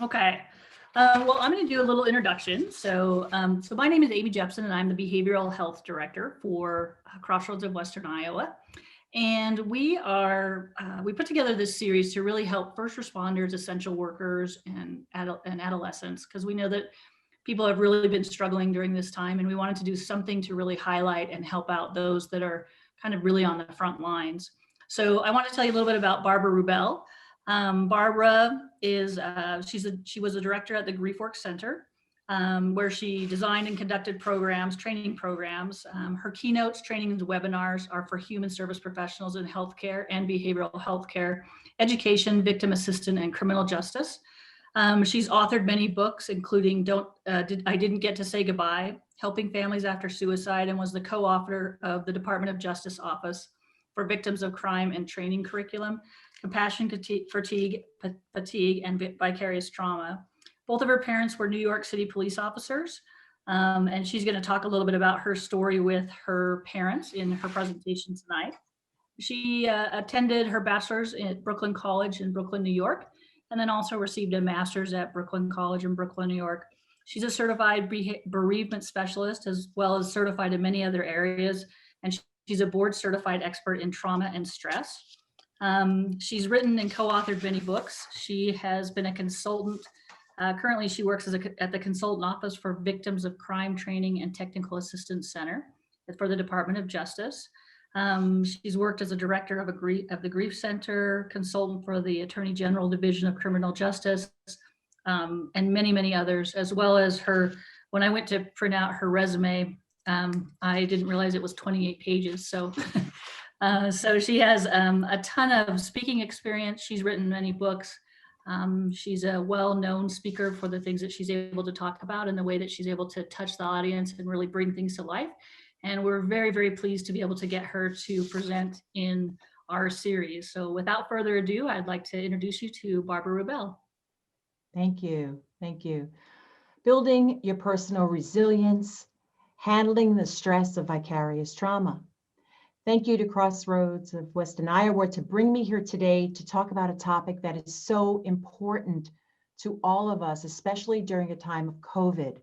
Okay. Well, I'm going to do a little introduction. So my name is Amy Jepson, and I'm the Behavioral Health Director for Crossroads of Western Iowa. And we put together this series to really help first responders, essential workers, and adolescents, because we know that people have really been struggling during this time, and we wanted to do something to really highlight and help out those that are kind of really on the front lines. So I want to tell you a little bit about Barbara Rubel. Barbara is she was a director at the Grief Work Center, where she designed and conducted training programs. Her keynotes, trainings, and webinars are for human service professionals in healthcare and behavioral healthcare, education, victim assistance, and criminal justice. She's authored many books, including I Didn't Get to Say Goodbye, Helping Families After Suicide, and was the co-author of the Department of Justice Office for Victims of Crime and Training Curriculum, Compassion, Fatigue, and Vicarious Trauma. Both of her parents were New York City police officers, and she's going to talk a little bit about her story with her parents in her presentation tonight. She attended her bachelor's at Brooklyn College in Brooklyn, New York, and then also received a master's at Brooklyn College in Brooklyn, New York. She's a certified bereavement specialist, as well as certified in many other areas, and she's a board certified expert in trauma and stress. She's written and co-authored many books. She has been a consultant. Currently, she works at the Consultant Office for Victims of Crime Training and Technical Assistance Center for the Department of Justice. She's worked as a director of the Grief Center, consultant for the Attorney General Division of Criminal Justice, and many, many others, as well as when I went to print out her resume, I didn't realize it was 28 pages. So she has a ton of speaking experience. She's written many books. She's a well-known speaker for the things that she's able to talk about and the way that she's able to touch the audience and really bring things to life. And we're very, very pleased to be able to get her to present in our series. So without further ado, I'd like to introduce you to Barbara Rubel. Thank you. Thank you. Building your personal resilience, handling the stress of vicarious trauma. Thank you to Crossroads of Western Iowa to bring me here today to talk about a topic that is so important to all of us, especially during a time of COVID.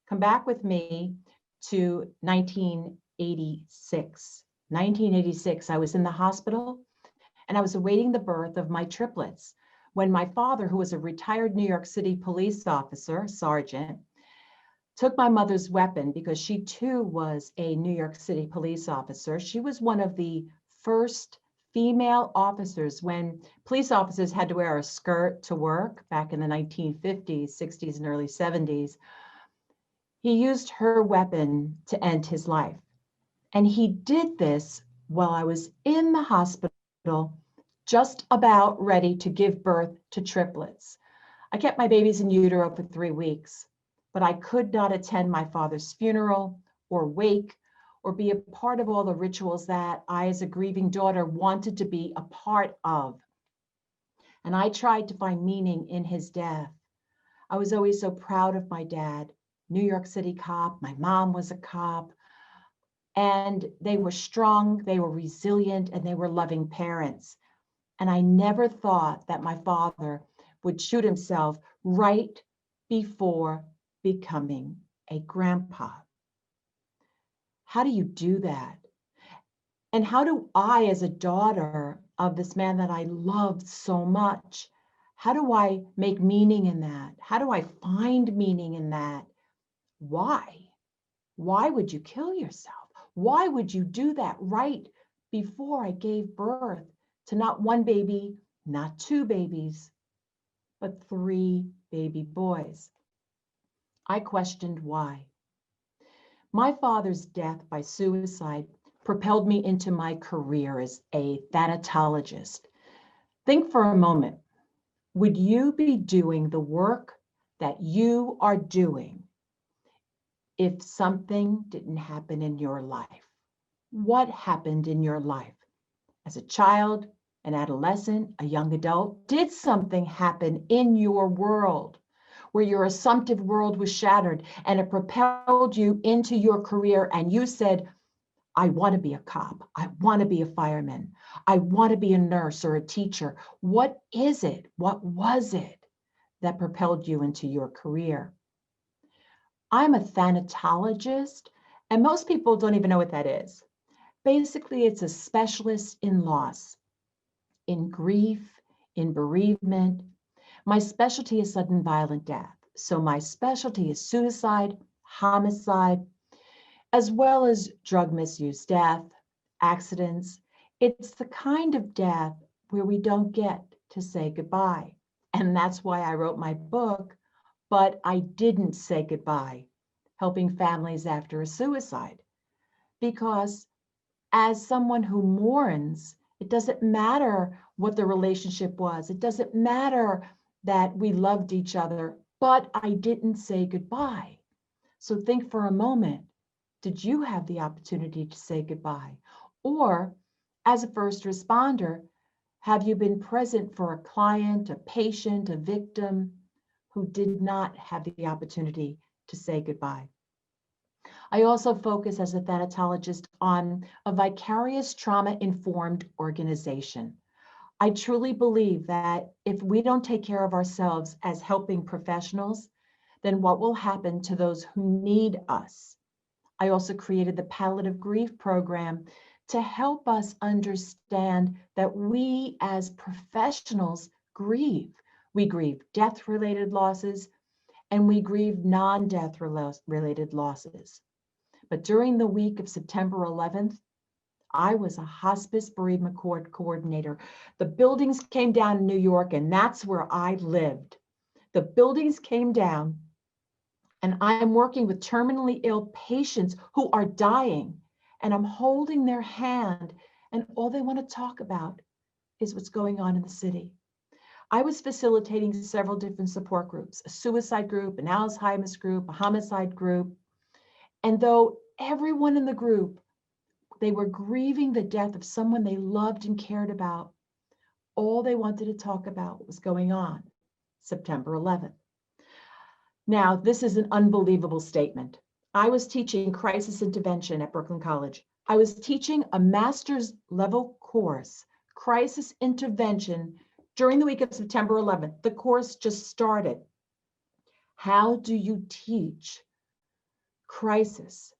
Come back with me to 1986. 1986, I was in the hospital and I was awaiting the birth of my triplets when my father, who was a retired New York City police officer, sergeant, took my mother's weapon because she too was a New York City police officer. She was one of the first female officers when police officers had to wear a skirt to work back in the 1950s, 60s, and early 70s. He used her weapon to end his life. And he did this while I was in the hospital, just about ready to give birth to triplets. I kept my babies in utero for 3 weeks, but I could not attend my father's funeral or wake or be a part of all the rituals that I, as a grieving daughter, wanted to be a part of. And I tried to find meaning in his death. I was always so proud of my dad. New York City cop, my mom was a cop, and they were strong, they were resilient, and they were loving parents. And I never thought that my father would shoot himself right before becoming a grandpa. How do you do that? And how do I, as a daughter of this man that I loved so much, how do I make meaning in that? How do I find meaning in that? Why? Why would you kill yourself? Why would you do that right before I gave birth to not one baby, not two babies, but 3 baby boys? I questioned why. My father's death by suicide propelled me into my career as a thanatologist. Think for a moment, would you be doing the work that you are doing if something didn't happen in your life? What happened in your life? As a child, an adolescent, a young adult, did something happen in your world where your assumptive world was shattered and it propelled you into your career and you said, I want to be a cop. I want to be a fireman. I want to be a nurse or a teacher. What is it? What was it that propelled you into your career. I'm a thanatologist, and most people don't even know what that is. Basically, it's a specialist in loss, in grief, in bereavement. My specialty is sudden violent death. So my specialty is suicide, homicide, as well as drug misuse death, accidents. It's the kind of death where we don't get to say goodbye. And that's why I wrote my book, But I Didn't Say Goodbye, helping families after a suicide. Because as someone who mourns, it doesn't matter what the relationship was. It doesn't matter that we loved each other, but I didn't say goodbye. So think for a moment, did you have the opportunity to say goodbye? Or as a first responder, have you been present for a client, a patient, a victim who did not have the opportunity to say goodbye? I also focus as a thanatologist on a vicarious trauma-informed organization. I truly believe that if we don't take care of ourselves as helping professionals, then what will happen to those who need us? I also created the palliative grief program to help us understand that we as professionals grieve. We grieve death-related losses and we grieve non-death related losses. But during the week of September 11th, I was a hospice bereavement coordinator. The buildings came down in New York, and that's where I lived. The buildings came down, and I'm working with terminally ill patients who are dying, and I'm holding their hand, and all they want to talk about is what's going on in the city. I was facilitating several different support groups, a suicide group, an Alzheimer's group, a homicide group. And though everyone in the group, they were grieving the death of someone they loved and cared about, all they wanted to talk about was going on September 11th. Now, this is an unbelievable statement. I was teaching crisis intervention at Brooklyn College. I was teaching a master's level course, crisis intervention, during the week of September 11th. The course just started. How do you teach crisis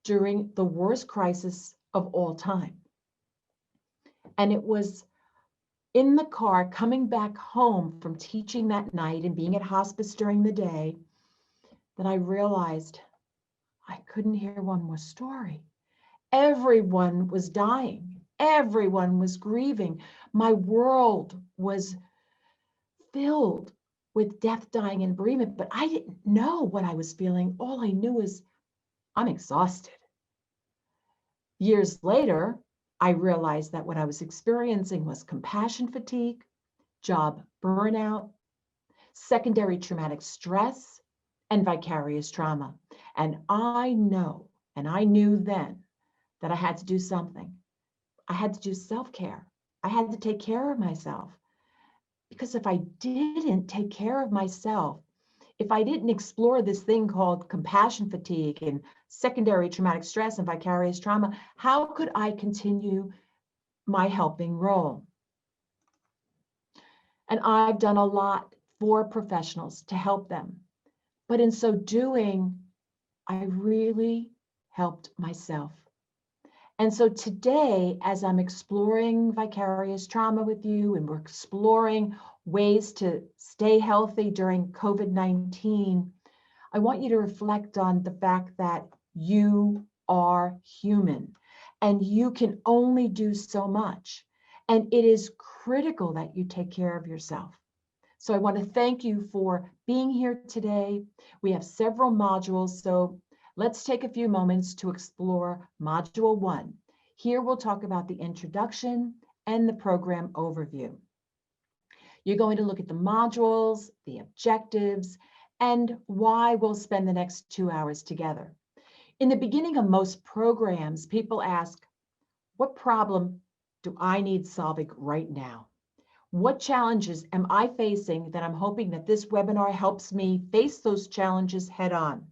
during the worst crisis of all time? And it was in the car coming back home from teaching that night and being at hospice during the day that I realized I couldn't hear one more story. Everyone was dying. Everyone was grieving. My world was filled with death, dying, and bereavement, but I didn't know what I was feeling. All I knew is I'm exhausted. Years later, I realized that what I was experiencing was compassion fatigue, job burnout, secondary traumatic stress, and vicarious trauma. And I know, and I knew then that I had to do something. I had to do self-care. I had to take care of myself. Because if I didn't take care of myself, if I didn't explore this thing called compassion fatigue and secondary traumatic stress and vicarious trauma, how could I continue my helping role? And I've done a lot for professionals to help them. But in so doing, I really helped myself. And so today, as I'm exploring vicarious trauma with you, and we're exploring ways to stay healthy during COVID-19, I want you to reflect on the fact that you are human and you can only do so much. And it is critical that you take care of yourself. So I want to thank you for being here today. We have several modules, so let's take a few moments to explore Module 1. Here we'll talk about the introduction and the program overview. You're going to look at the modules, the objectives, and why we'll spend the next 2 hours together. In the beginning of most programs, people ask, what problem do I need solving right now? What challenges am I facing that I'm hoping that this webinar helps me face those challenges head on?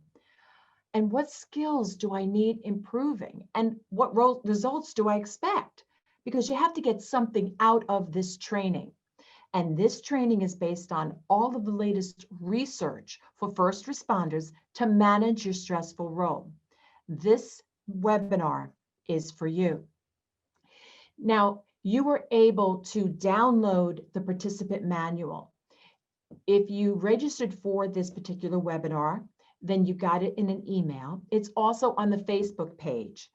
And what skills do I need improving? And what results do I expect? Because you have to get something out of this training. And this training is based on all of the latest research for first responders to manage your stressful role. This webinar is for you. Now, you were able to download the participant manual. If you registered for this particular webinar, then you got it in an email. It's also on the Facebook page.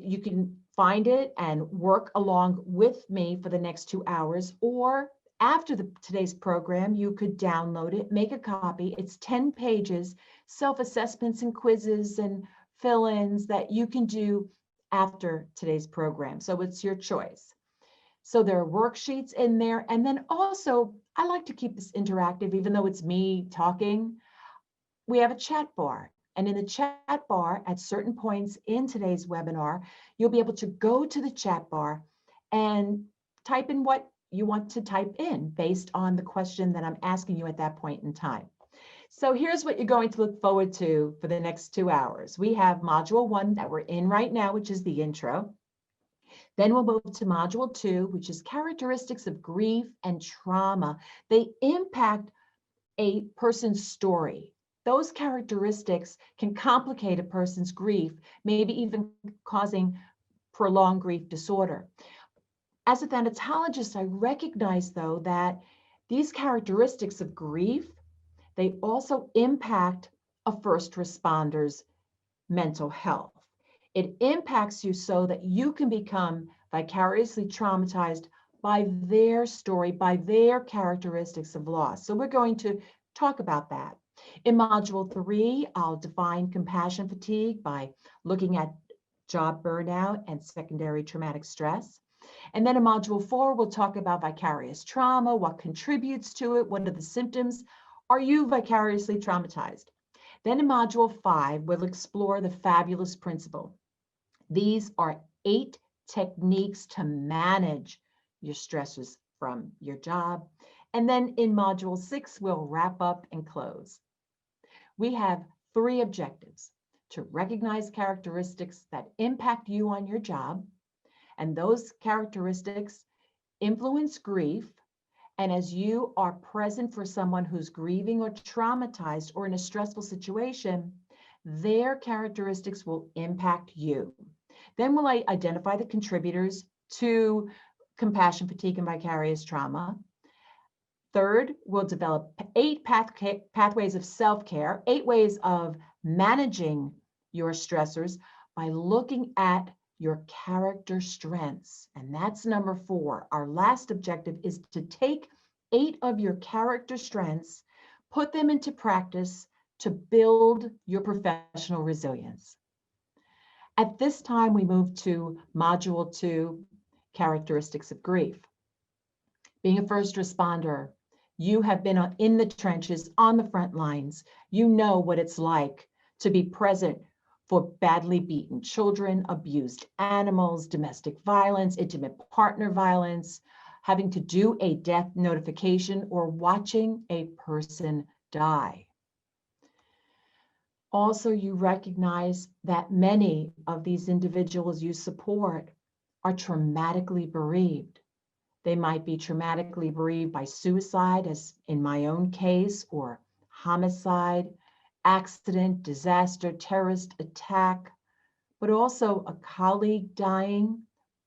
You can find it and work along with me for the next 2 hours, or after today's program, you could download it, make a copy. It's 10 pages, self-assessments and quizzes and fill-ins that you can do after today's program. So it's your choice. So there are worksheets in there. And then also, I like to keep this interactive, even though it's me talking. We have a chat bar. And in the chat bar, at certain points in today's webinar, you'll be able to go to the chat bar and type in what you want to type in based on the question that I'm asking you at that point in time. So here's what you're going to look forward to for the next 2 hours. We have module 1 that we're in right now, which is the intro. Then we'll move to module 2, which is characteristics of grief and trauma. They impact a person's story. Those characteristics can complicate a person's grief, maybe even causing prolonged grief disorder. As a thanatologist, I recognize, though, that these characteristics of grief, they also impact a first responder's mental health. It impacts you so that you can become vicariously traumatized by their story, by their characteristics of loss. So we're going to talk about that. In module 3, I'll define compassion fatigue by looking at job burnout and secondary traumatic stress. And then in module 4, we'll talk about vicarious trauma, what contributes to it, what are the symptoms. Are you vicariously traumatized? Then in module 5, we'll explore the fabulous principle. These are 8 techniques to manage your stressors from your job. And then in module 6, we'll wrap up and close. We have 3 objectives: to recognize characteristics that impact you on your job, and those characteristics influence grief. And as you are present for someone who's grieving or traumatized or in a stressful situation, their characteristics will impact you. Then we'll identify the contributors to compassion fatigue and vicarious trauma. Third, we'll develop 8 pathways of self-care, 8 ways of managing your stressors by looking at your character strengths. And that's number 4. Our last objective is to take 8 of your character strengths, put them into practice to build your professional resilience. At this time, we move to module 2, characteristics of grief. Being a first responder, you have been in the trenches, on the front lines. You know what it's like to be present for badly beaten children, abused animals, domestic violence, intimate partner violence, having to do a death notification, or watching a person die. Also, you recognize that many of these individuals you support are traumatically bereaved. They might be traumatically bereaved by suicide, as in my own case, or homicide, accident, disaster, terrorist attack, but also a colleague dying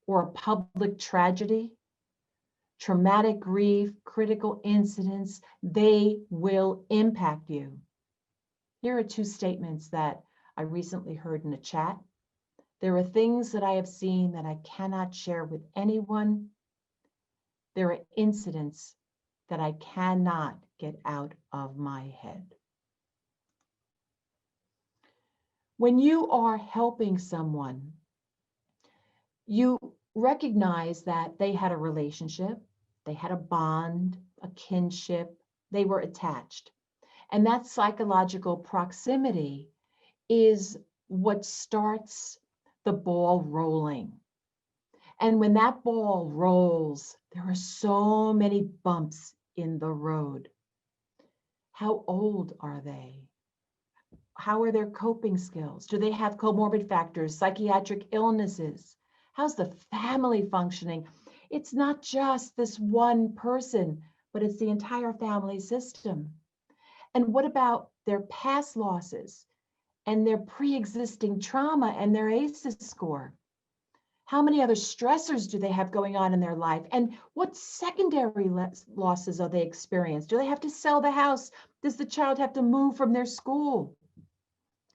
or a public tragedy. Traumatic grief, critical incidents, they will impact you. Here are 2 statements that I recently heard in a chat. There are things that I have seen that I cannot share with anyone. There are incidents that I cannot get out of my head. When you are helping someone, you recognize that they had a relationship, they had a bond, a kinship, they were attached. And that psychological proximity is what starts the ball rolling. And when that ball rolls, there are so many bumps in the road. How old are they? How are their coping skills? Do they have comorbid factors, psychiatric illnesses? How's the family functioning? It's not just this one person, but it's the entire family system. And what about their past losses and their pre-existing trauma and their ACEs score? How many other stressors do they have going on in their life? And what secondary losses are they experiencing? Do they have to sell the house? Does the child have to move from their school?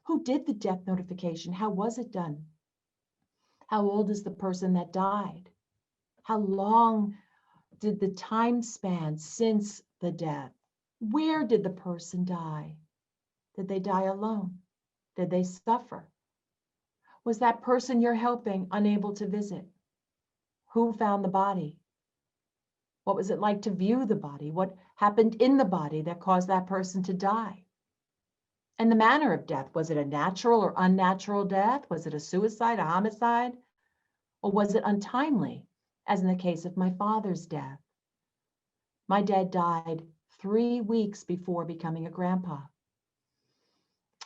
Who did the death notification? How was it done? How old is the person that died? How long did the time span since the death? Where did the person die? Did they die alone? Did they suffer? Was that person you're helping unable to visit? Who found the body? What was it like to view the body? What happened in the body that caused that person to die? And the manner of death, was it a natural or unnatural death? Was it a suicide, a homicide? Or was it untimely, as in the case of my father's death? My dad died 3 weeks before becoming a grandpa.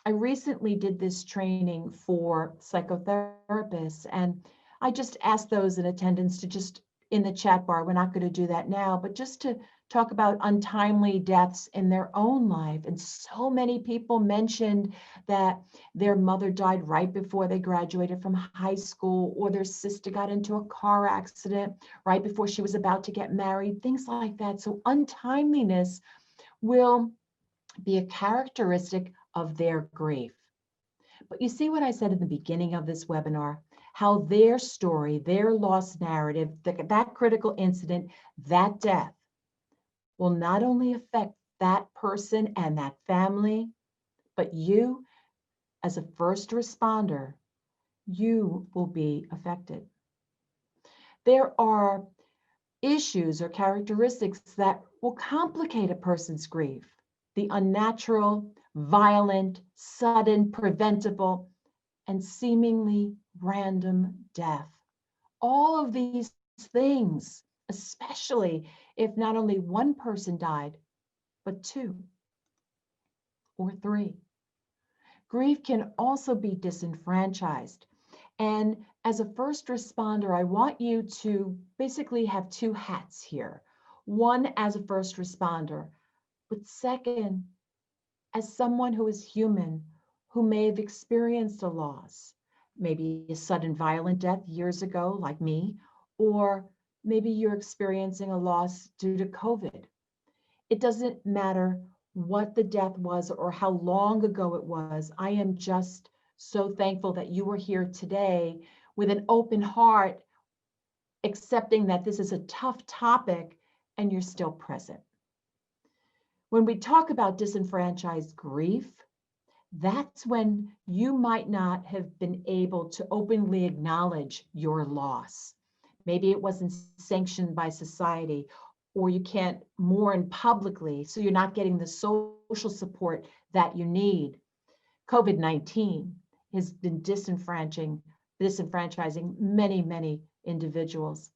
I recently did this training for psychotherapists, and I just asked those in attendance to just in the chat bar, we're not going to do that now, but just to talk about untimely deaths in their own life. And so many people mentioned that their mother died right before they graduated from high school, or their sister got into a car accident right before she was about to get married, things like that. So untimeliness will be a characteristic of their grief. But you see what I said in the beginning of this webinar, how their story, their loss narrative, that critical incident, that death will not only affect that person and that family, but you as a first responder, you will be affected. There are issues or characteristics that will complicate a person's grief. The unnatural, violent, sudden, preventable, and seemingly random death. All of these things, especially if not only one person died, but 2 or 3. Grief can also be disenfranchised. And as a first responder, I want you to basically have 2 hats here. One as a first responder, but second, as someone who is human, who may have experienced a loss, maybe a sudden violent death years ago, like me, or maybe you're experiencing a loss due to COVID. It doesn't matter what the death was or how long ago it was. I am just so thankful that you are here today with an open heart, accepting that this is a tough topic and you're still present. When we talk about disenfranchised grief, that's when you might not have been able to openly acknowledge your loss. Maybe it wasn't sanctioned by society, or you can't mourn publicly, so you're not getting the social support that you need. COVID-19 has been disenfranchising many, many individuals.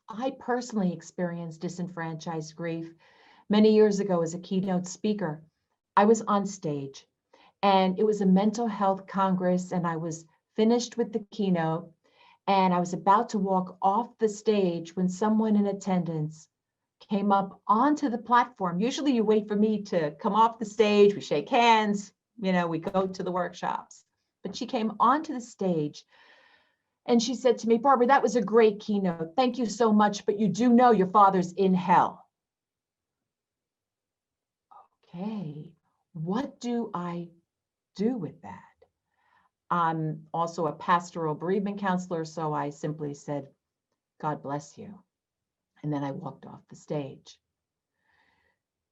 I personally experienced disenfranchised grief many years ago as a keynote speaker. I was on stage, and it was a mental health congress, and I was finished with the keynote, and I was about to walk off the stage when someone in attendance came up onto the platform. Usually you wait for me to come off the stage, we shake hands, we go to the workshops. But she came onto the stage and she said to me, "Barbara, that was a great keynote. Thank you so much, but you do know your father's in hell." Okay, what do I do with that? I'm also a pastoral bereavement counselor, so I simply said, "God bless you." And then I walked off the stage.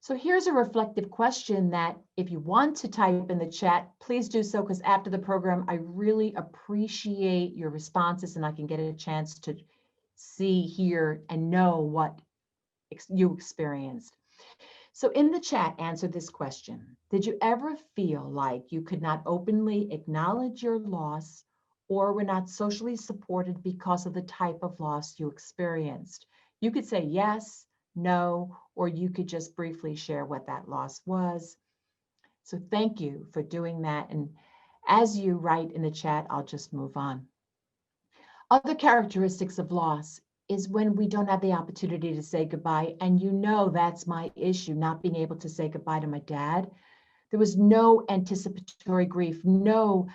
So here's a reflective question that if you want to type in the chat, please do so, because after the program, I really appreciate your responses and I can get a chance to see, hear, and know what you experienced. So in the chat, answer this question. Did you ever feel like you could not openly acknowledge your loss or were not socially supported because of the type of loss you experienced? You could say yes, no, or you could just briefly share what that loss was. So thank you for doing that. And as you write in the chat, I'll just move on. Other characteristics of loss is when we don't have the opportunity to say goodbye. And you know, that's my issue, not being able to say goodbye to my dad. There was no anticipatory grief, no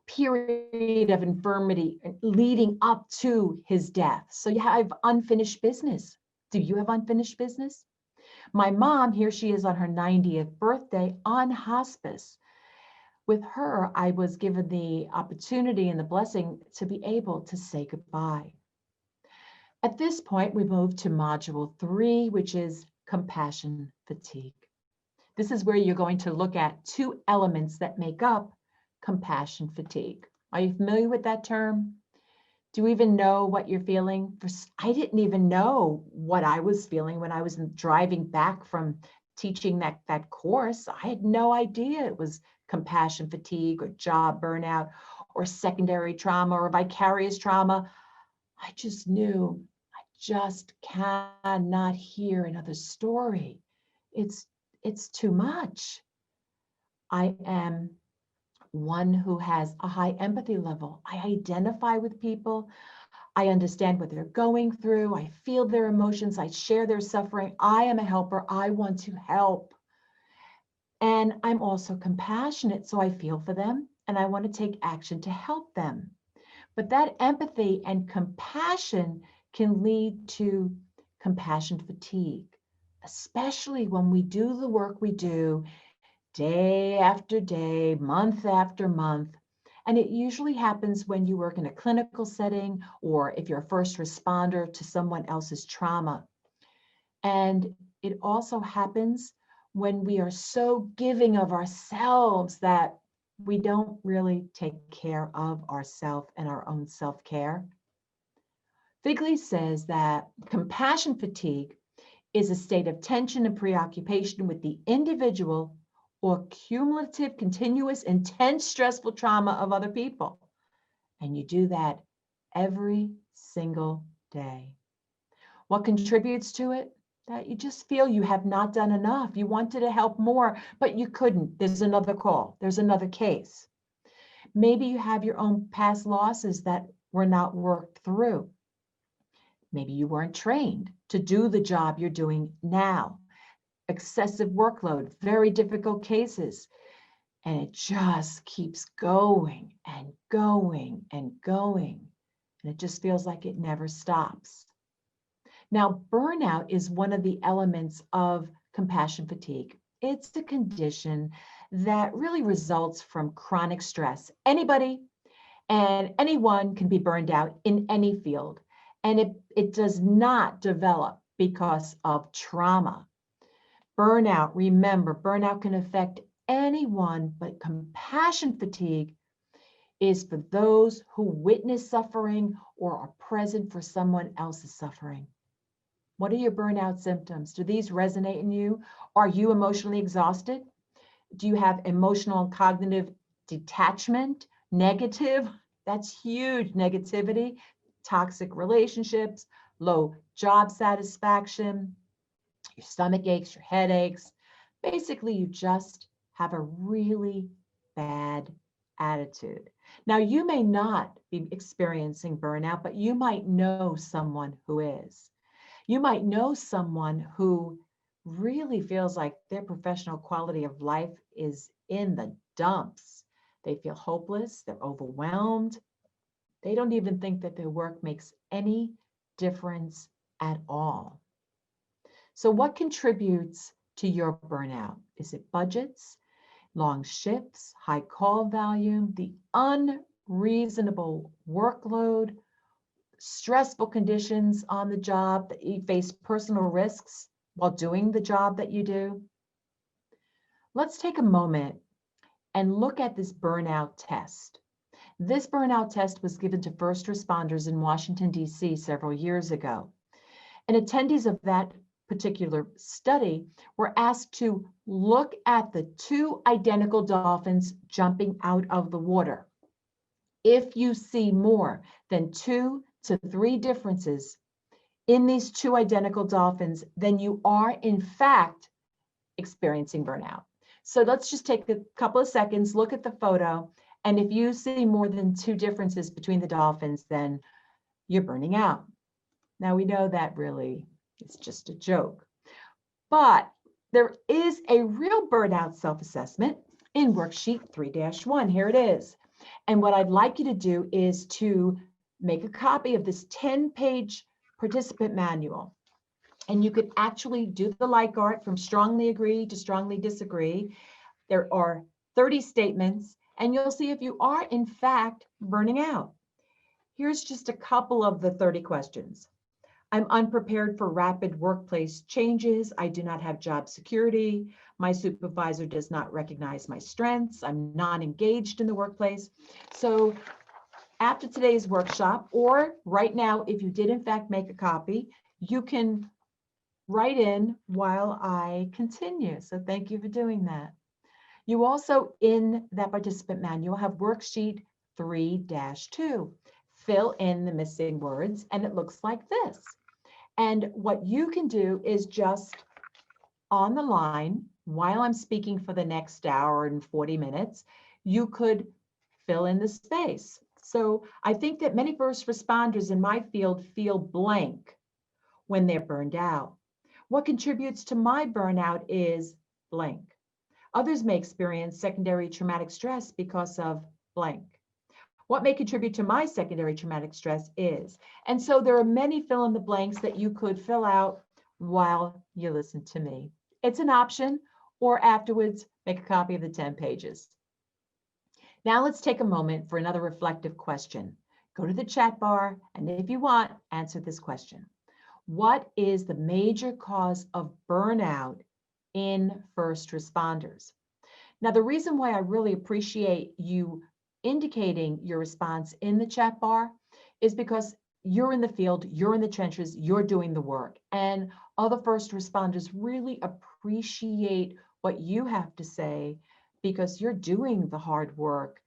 period of infirmity leading up to his death. So you have unfinished business. Do you have unfinished business? My mom, here she is on her 90th birthday on hospice. With her, I was given the opportunity and the blessing to be able to say goodbye. At this point, we move to module 3, which is compassion fatigue. This is where you're going to look at 2 elements that make up compassion fatigue. Are you familiar with that term? Do you even know what you're feeling? I didn't even know what I was feeling when I was driving back from teaching that course. I had no idea it was compassion fatigue or job burnout or secondary trauma or vicarious trauma. I just knew I just cannot hear another story. It's too much. I am one who has a high empathy level. I identify with people. I understand what they're going through. I feel their emotions. I share their suffering. I am a helper. I want to help. And I'm also compassionate, so I feel for them and I want to take action to help them. But that empathy and compassion can lead to compassion fatigue, especially when we do the work we do day after day, month after month. And it usually happens when you work in a clinical setting or if you're a first responder to someone else's trauma. And it also happens when we are so giving of ourselves that we don't really take care of ourselves and our own self-care. Figley says that compassion fatigue is a state of tension and preoccupation with the individual or cumulative, continuous, intense, stressful trauma of other people. And you do that every single day. What contributes to it? That you just feel you have not done enough. You wanted to help more, but you couldn't. There's another call. There's another case. Maybe you have your own past losses that were not worked through. Maybe you weren't trained to do the job you're doing now. Excessive workload, very difficult cases. And it just keeps going and going and going. And it just feels like it never stops. Now, burnout is one of the elements of compassion fatigue. It's a condition that really results from chronic stress. Anybody and anyone can be burned out in any field. And it does not develop because of trauma. Burnout, remember, burnout can affect anyone, but compassion fatigue is for those who witness suffering or are present for someone else's suffering. What are your burnout symptoms? Do these resonate in you? Are you emotionally exhausted? Do you have emotional and cognitive detachment? Negative? That's huge. Negativity, toxic relationships, low job satisfaction, your stomach aches, your headaches. Basically, you just have a really bad attitude. Now, you may not be experiencing burnout, but you might know someone who is. You might know someone who really feels like their professional quality of life is in the dumps. They feel hopeless, they're overwhelmed. They don't even think that their work makes any difference at all. So what contributes to your burnout? Is it budgets, long shifts, high call volume, the unreasonable workload, stressful conditions on the job, that you face personal risks while doing the job that you do? Let's take a moment and look at this burnout test. This burnout test was given to first responders in Washington, D.C. several years ago. And attendees of that particular study were asked to look at the 2 identical dolphins jumping out of the water. If you see more than 2 to 3 differences in these 2 identical dolphins, then you are in fact experiencing burnout. So let's just take a couple of seconds, look at the photo, and if you see more than 2 differences between the dolphins, then you're burning out. Now we know that really is just a joke, but there is a real burnout self-assessment in worksheet 3-1. Here it is. And what I'd like you to do is to make a copy of this 10-page participant manual. And you could actually do the like art from strongly agree to strongly disagree. There are 30 statements, and you'll see if you are in fact burning out. Here's just a couple of the 30 questions. I'm unprepared for rapid workplace changes. I do not have job security. My supervisor does not recognize my strengths. I'm non-engaged in the workplace. So after today's workshop, or right now, if you did in fact make a copy, you can write in while I continue. So thank you for doing that. You also, in that participant manual, have worksheet 3-2. Fill in the missing words, and it looks like this. And what you can do is just on the line, while I'm speaking for the next hour and 40 minutes, you could fill in the space. So I think that many first responders in my field feel blank when they're burned out. What contributes to my burnout is blank. Others may experience secondary traumatic stress because of blank. What may contribute to my secondary traumatic stress is. And so there are many fill in the blanks that you could fill out while you listen to me. It's an option, or afterwards, make a copy of the 10 pages. Now let's take a moment for another reflective question. Go to the chat bar, and if you want, answer this question. What is the major cause of burnout in first responders? Now, the reason why I really appreciate you indicating your response in the chat bar is because you're in the field, you're in the trenches, you're doing the work. And other first responders really appreciate what you have to say because you're doing the hard work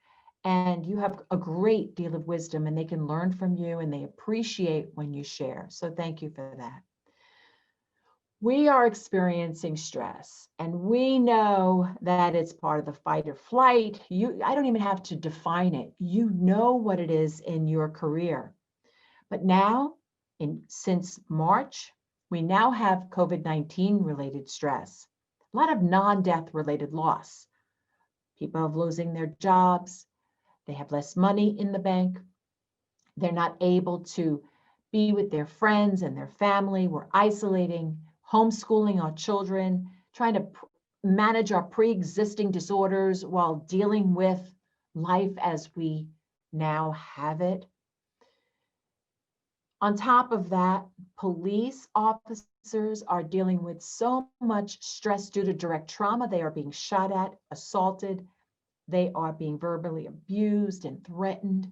and you have a great deal of wisdom, and they can learn from you and they appreciate when you share. So thank you for that. We are experiencing stress, and we know that it's part of the fight or flight. I don't even have to define it. You know what it is in your career. But now, since March, we now have COVID-19 related stress, a lot of non-death related loss. People are losing their jobs. They have less money in the bank. They're not able to be with their friends and their family. We're isolating, homeschooling our children, trying to manage our pre-existing disorders while dealing with life as we now have it. On top of that, police officers are dealing with so much stress due to direct trauma. They are being shot at, assaulted. They are being verbally abused and threatened.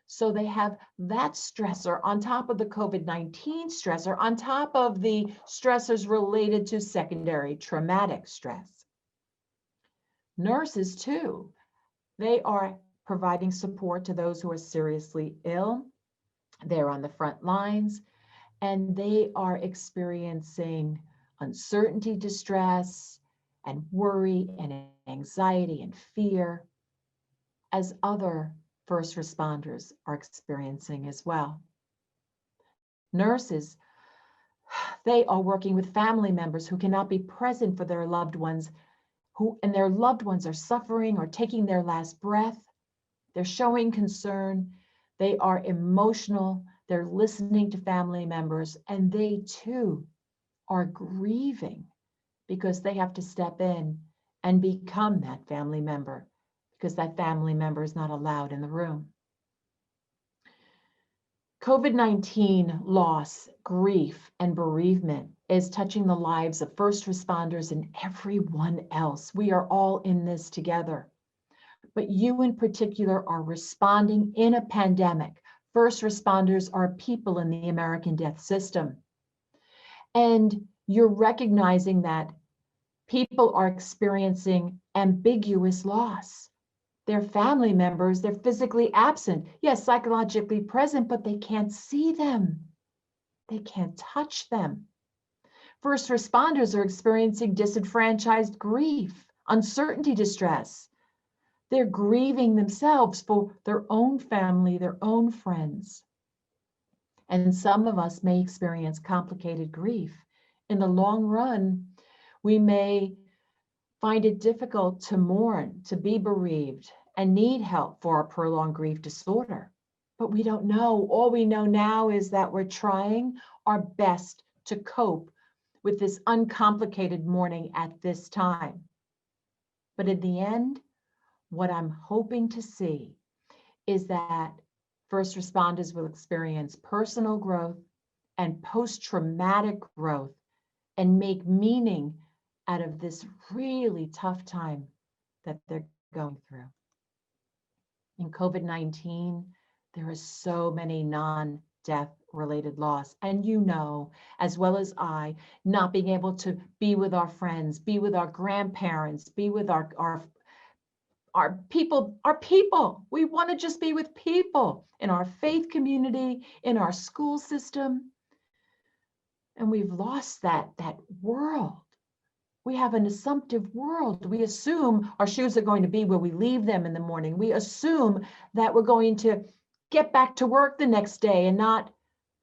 So they have that stressor on top of the COVID-19 stressor, on top of the stressors related to secondary traumatic stress. Nurses too, they are providing support to those who are seriously ill. They're on the front lines, and they are experiencing uncertainty, distress, and worry, and anxiety, and fear, as other first responders are experiencing as well. Nurses, they are working with family members who cannot be present for their loved ones, and their loved ones are suffering or taking their last breath. They're showing concern. They are emotional. They're listening to family members, and they too are grieving because they have to step in and become that family member, because that family member is not allowed in the room. COVID-19 loss, grief, and bereavement is touching the lives of first responders and everyone else. We are all in this together. But you in particular are responding in a pandemic. First responders are people in the American death system. And you're recognizing that people are experiencing ambiguous loss. Their family members, they're physically absent, yes, psychologically present, but they can't see them. They can't touch them. First responders are experiencing disenfranchised grief, uncertainty, distress. They're grieving themselves for their own family, their own friends. And some of us may experience complicated grief. In the long run, we may find it difficult to mourn, to be bereaved, and need help for a prolonged grief disorder. But we don't know. All we know now is that we're trying our best to cope with this uncomplicated mourning at this time. But in the end, what I'm hoping to see is that first responders will experience personal growth and post-traumatic growth and make meaning out of this really tough time that they're going through. In COVID-19, there are so many non-death related loss. And you know, as well as I, not being able to be with our friends, be with our grandparents, be with our people, We want to just be with people in our faith community, in our school system. And we've lost that world. We have an assumptive world. We assume our shoes are going to be where we leave them in the morning. We assume that we're going to get back to work the next day and not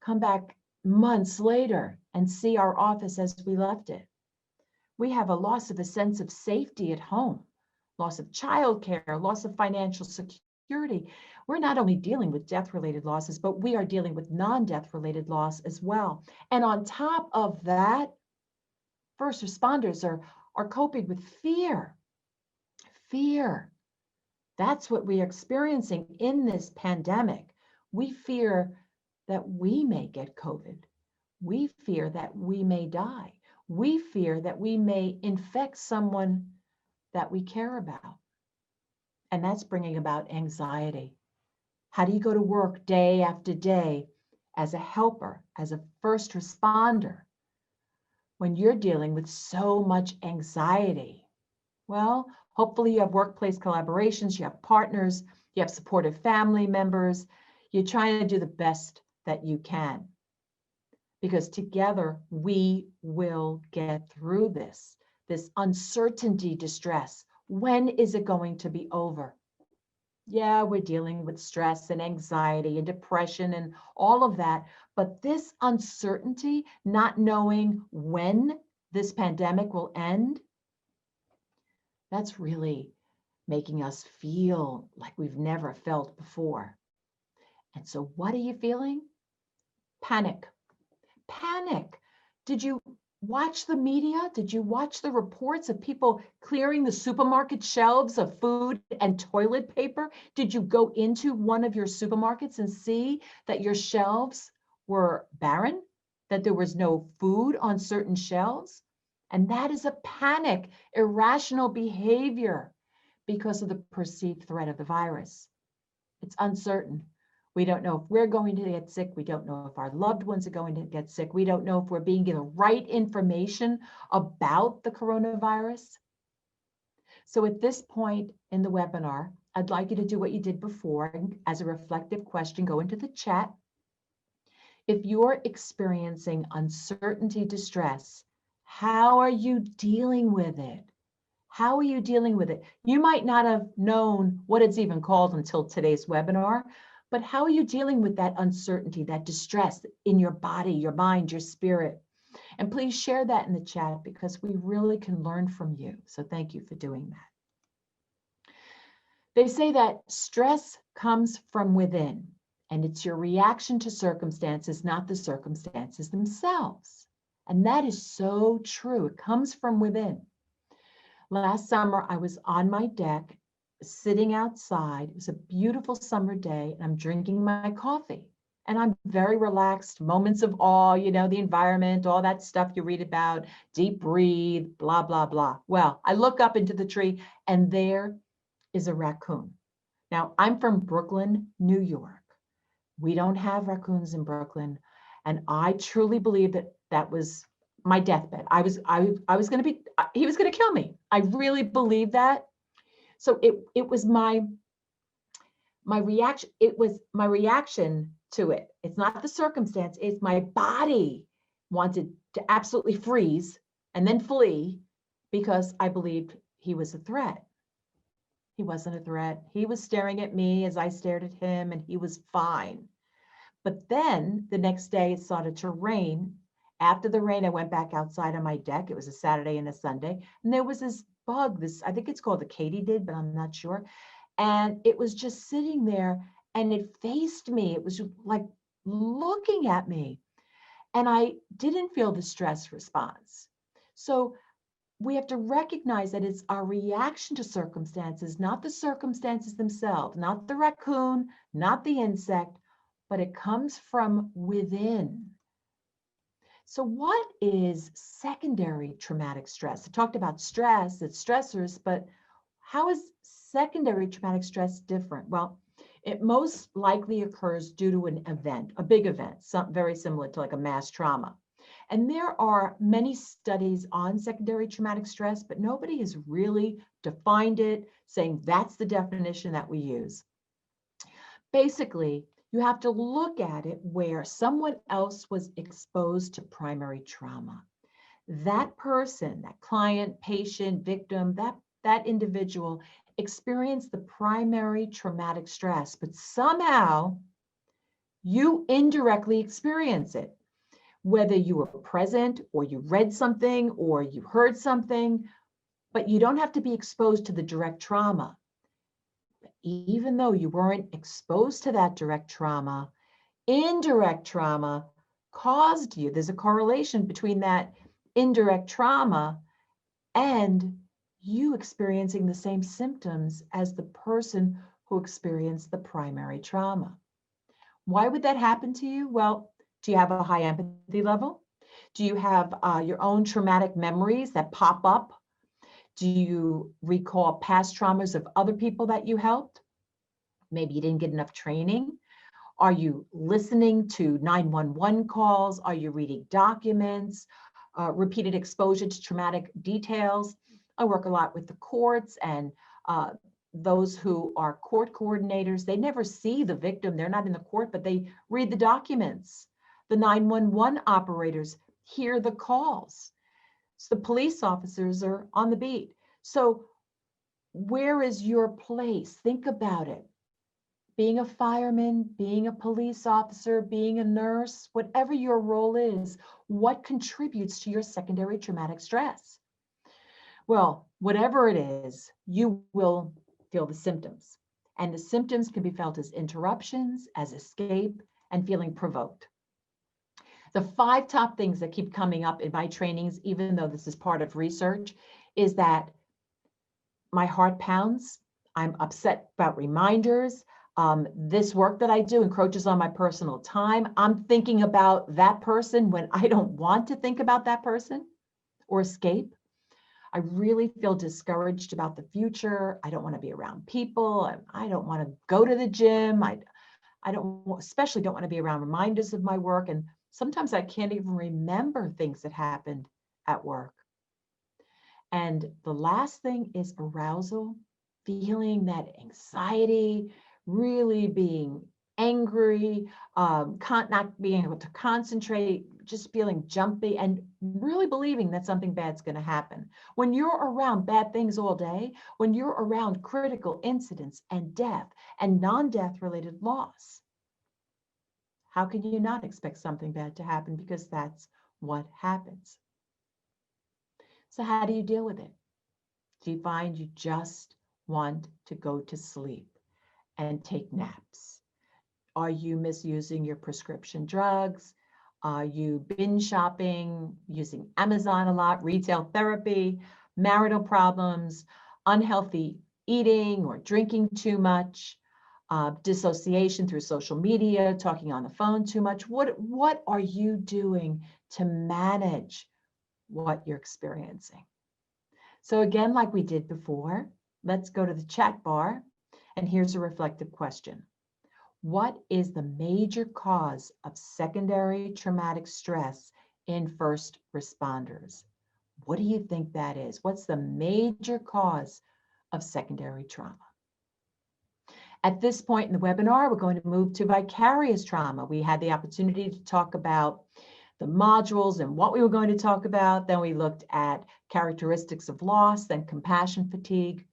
come back months later and see our office as we left it. We have a loss of a sense of safety at home, loss of childcare, loss of financial security. We're not only dealing with death-related losses, but we are dealing with non-death related loss as well. And on top of that, first responders are coping with fear. Fear. That's what we are experiencing in this pandemic. We fear that we may get COVID. We fear that we may die. We fear that we may infect someone that we care about. And that's bringing about anxiety. How do you go to work day after day as a helper, as a first responder, when you're dealing with so much anxiety? Well, hopefully you have workplace collaborations, you have partners, you have supportive family members. You're trying to do the best that you can, because together we will get through this uncertainty distress. When is it going to be over? Yeah, we're dealing with stress and anxiety and depression and all of that. But this uncertainty, not knowing when this pandemic will end, that's really making us feel like we've never felt before. And so what are you feeling? Panic. Panic. Did you watch the media? Did you watch the reports of people clearing the supermarket shelves of food and toilet paper? Did you go into one of your supermarkets and see that your shelves were barren, that there was no food on certain shelves? And that is a panic, irrational behavior because of the perceived threat of the virus. It's uncertain. We don't know if we're going to get sick. We don't know if our loved ones are going to get sick. We don't know if we're being given the right information about the coronavirus. So at this point in the webinar, I'd like you to do what you did before. And as a reflective question, go into the chat. If you're experiencing uncertainty, distress, how are you dealing with it? How are you dealing with it? You might not have known what it's even called until today's webinar. But how are you dealing with that uncertainty, that distress in your body, your mind, your spirit? And please share that in the chat, because we really can learn from you. So thank you for doing that. They say that stress comes from within, and it's your reaction to circumstances, not the circumstances themselves. And that is so true. It comes from within. Last summer, I was on my deck sitting outside. It was a beautiful summer day, and I'm drinking my coffee. And I'm very relaxed, moments of awe, you know, the environment, all that stuff you read about, deep breathe, blah, blah, blah. Well, I look up into the tree, and there is a raccoon. Now, I'm from Brooklyn, New York. We don't have raccoons in Brooklyn. And I truly believe that that was my deathbed. I was going to be, he was going to kill me. I really believe that. So it was my reaction. It was my reaction to it. It's not the circumstance. It's my body wanted to absolutely freeze and then flee because I believed he was a threat. He wasn't a threat. He was staring at me as I stared at him, and he was fine. But then the next day it started to rain. After the rain, I went back outside on my deck. It was a Saturday and a Sunday. And there was this bug, I think it's called the katydid, but I'm not sure. And it was just sitting there and it faced me. It was like looking at me. And I didn't feel the stress response. So we have to recognize that it's our reaction to circumstances, not the circumstances themselves, not the raccoon, not the insect, but it comes from within. So what is secondary traumatic stress? I talked about stress, it's stressors, but how is secondary traumatic stress different? Well, it most likely occurs due to an event, a big event, something very similar to like a mass trauma. And there are many studies on secondary traumatic stress, but nobody has really defined it, saying that's the definition that we use. Basically, you have to look at it where someone else was exposed to primary trauma. That person, that client, patient, victim, that individual experienced the primary traumatic stress, but somehow you indirectly experience it. Whether you were present or you read something or you heard something, but you don't have to be exposed to the direct trauma. Even though you weren't exposed to that direct trauma, indirect trauma caused you. There's a correlation between that indirect trauma and you experiencing the same symptoms as the person who experienced the primary trauma. Why would that happen to you? Well, do you have a high empathy level? Do you have your own traumatic memories that pop up? Do you recall past traumas of other people that you helped? Maybe you didn't get enough training. Are you listening to 911 calls? Are you reading documents? Repeated exposure to traumatic details? I work a lot with the courts and those who are court coordinators. They never see the victim. They're not in the court, but they read the documents. The 911 operators hear the calls. So the police officers are on the beat. So where is your place? Think about it. Being a fireman, being a police officer, being a nurse, whatever your role is, what contributes to your secondary traumatic stress? Well, whatever it is, you will feel the symptoms. And the symptoms can be felt as interruptions, as escape, and feeling provoked. The 5 top things that keep coming up in my trainings, even though this is part of research, is that my heart pounds, I'm upset about reminders, this work that I do encroaches on my personal time. I'm thinking about that person when I don't want to think about that person or escape. I really feel discouraged about the future. I don't want to be around people. I don't want to go to the gym. I especially don't want to be around reminders of my work. And sometimes I can't even remember things that happened at work. And the last thing is arousal, feeling that anxiety, really being angry, not being able to concentrate, just feeling jumpy, and really believing that something bad's going to happen. When you're around bad things all day, when you're around critical incidents and death and non-death related loss, how can you not expect something bad to happen? Because that's what happens. So how do you deal with it? Do you find you just want to go to sleep and take naps? Are you misusing your prescription drugs? Are you binge shopping, using Amazon a lot, retail therapy, marital problems, unhealthy eating or drinking too much, dissociation through social media, talking on the phone too much? What are you doing to manage what you're experiencing? So again, like we did before, let's go to the chat bar. And here's a reflective question. What is the major cause of secondary traumatic stress in first responders? What do you think that is? What's the major cause of secondary trauma? At this point in the webinar, we're going to move to vicarious trauma. We had the opportunity to talk about the modules and what we were going to talk about. Then we looked at characteristics of loss, then compassion fatigue.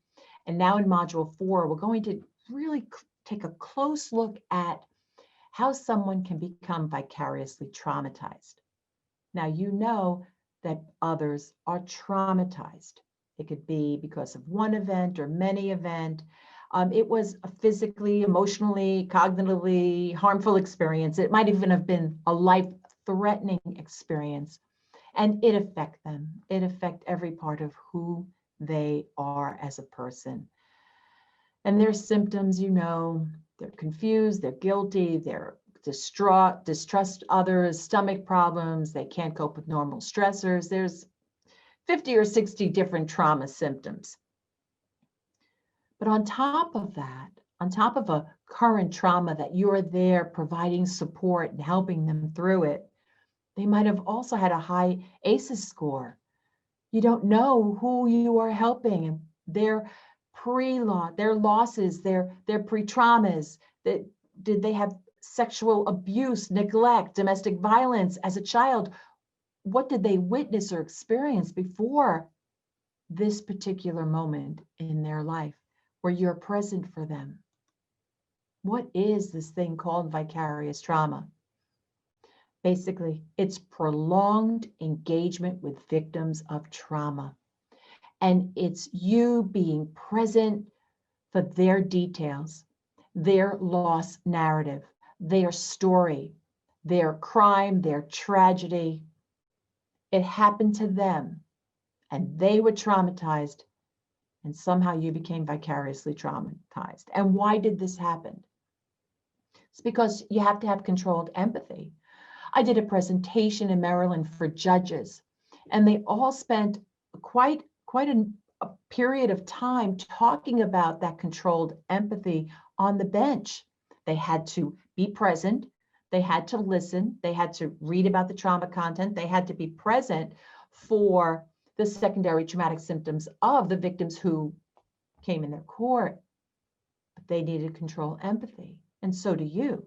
And now in module 4, we're going to really take a close look at how someone can become vicariously traumatized. Now, you know that others are traumatized. It could be because of one event or many events. It was a physically, emotionally, cognitively harmful experience. It might even have been a life-threatening experience. And it affects them. It affects every part of who they are as a person. And their symptoms, you know, they're confused, they're guilty, they're distraught, distrust others, stomach problems, they can't cope with normal stressors. There's 50 or 60 different trauma symptoms. But on top of that, on top of a current trauma that you're there providing support and helping them through it, they might have also had a high ACEs score. You don't know who you are helping and their their losses, their pre-traumas. Did they have sexual abuse, neglect, domestic violence as a child? What did they witness or experience before this particular moment in their life where you're present for them? What is this thing called vicarious trauma? Basically, it's prolonged engagement with victims of trauma. And it's you being present for their details, their loss narrative, their story, their crime, their tragedy. It happened to them and they were traumatized, and somehow you became vicariously traumatized. And why did this happen? It's because you have to have controlled empathy. I did a presentation in Maryland for judges, and they all spent quite a period of time talking about that controlled empathy on the bench. They had to be present, they had to listen, they had to read about the trauma content, they had to be present for the secondary traumatic symptoms of the victims who came in their court. But they needed control empathy, and so do you.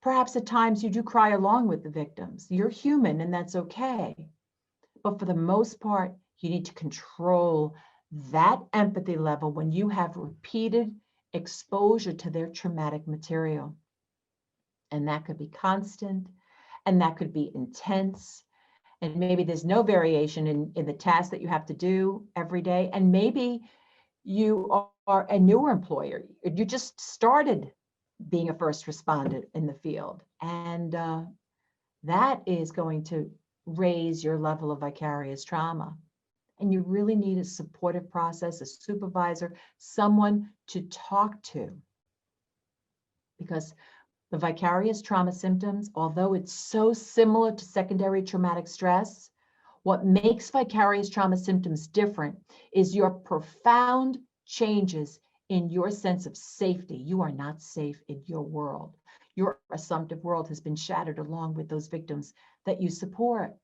Perhaps at times you do cry along with the victims. You're human, and that's okay. But for the most part, you need to control that empathy level when you have repeated exposure to their traumatic material. And that could be constant, and that could be intense. And maybe there's no variation in the task that you have to do every day. And maybe you are a newer employer. You just started being a first responder in the field. And that is going to raise your level of vicarious trauma. And you really need a supportive process, a supervisor, someone to talk to. Because the vicarious trauma symptoms, although it's so similar to secondary traumatic stress, what makes vicarious trauma symptoms different is your profound changes in your sense of safety. You are not safe in your world. Your assumptive world has been shattered along with those victims that you support.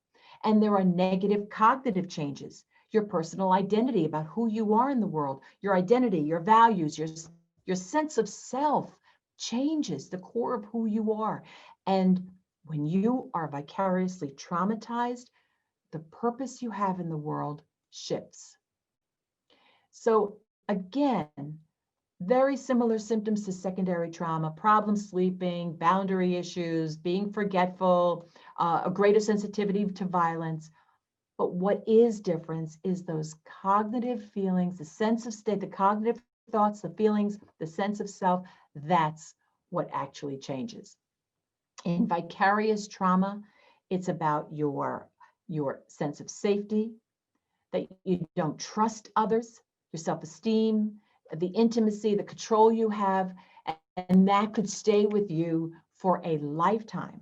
And there are negative cognitive changes. Your personal identity about who you are in the world, your identity, your values, your sense of self changes the core of who you are. And when you are vicariously traumatized, the purpose you have in the world shifts. So again, very similar symptoms to secondary trauma: problem sleeping, boundary issues, being forgetful, a greater sensitivity to violence. But what is different is those cognitive feelings, the sense of state, the cognitive thoughts, the feelings, the sense of self. That's what actually changes. In vicarious trauma, it's about your sense of safety, that you don't trust others, your self-esteem, the intimacy, the control you have, and that could stay with you for a lifetime.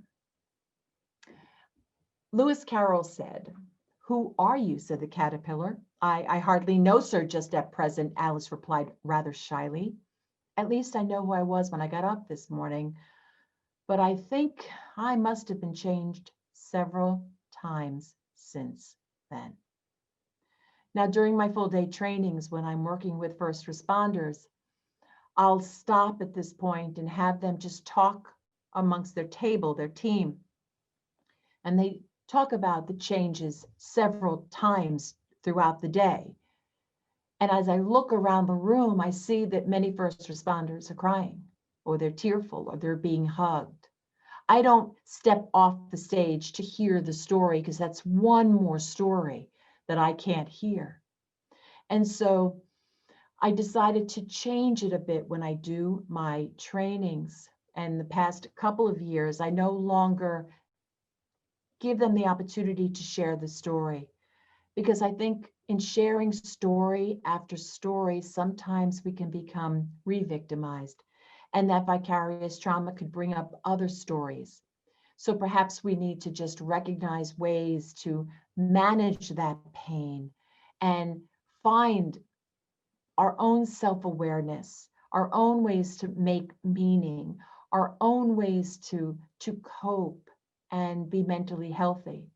Lewis Carroll said, "Who are you?" said the caterpillar. I hardly know, sir, just at present," Alice replied rather shyly. "At least I know who I was when I got up this morning, but I think I must have been changed several times since then." Now, during my full day trainings, when I'm working with first responders, I'll stop at this point and have them just talk amongst their table, their team. And they talk about the changes several times throughout the day. And as I look around the room, I see that many first responders are crying, or they're tearful, or they're being hugged. I don't step off the stage to hear the story because that's one more story that I can't hear. And so I decided to change it a bit when I do my trainings. And the past couple of years, I no longer give them the opportunity to share the story, because I think in sharing story after story, sometimes we can become re-victimized, and that vicarious trauma could bring up other stories. So perhaps we need to just recognize ways to manage that pain and find our own self-awareness, our own ways to make meaning, our own ways to cope and be mentally healthy.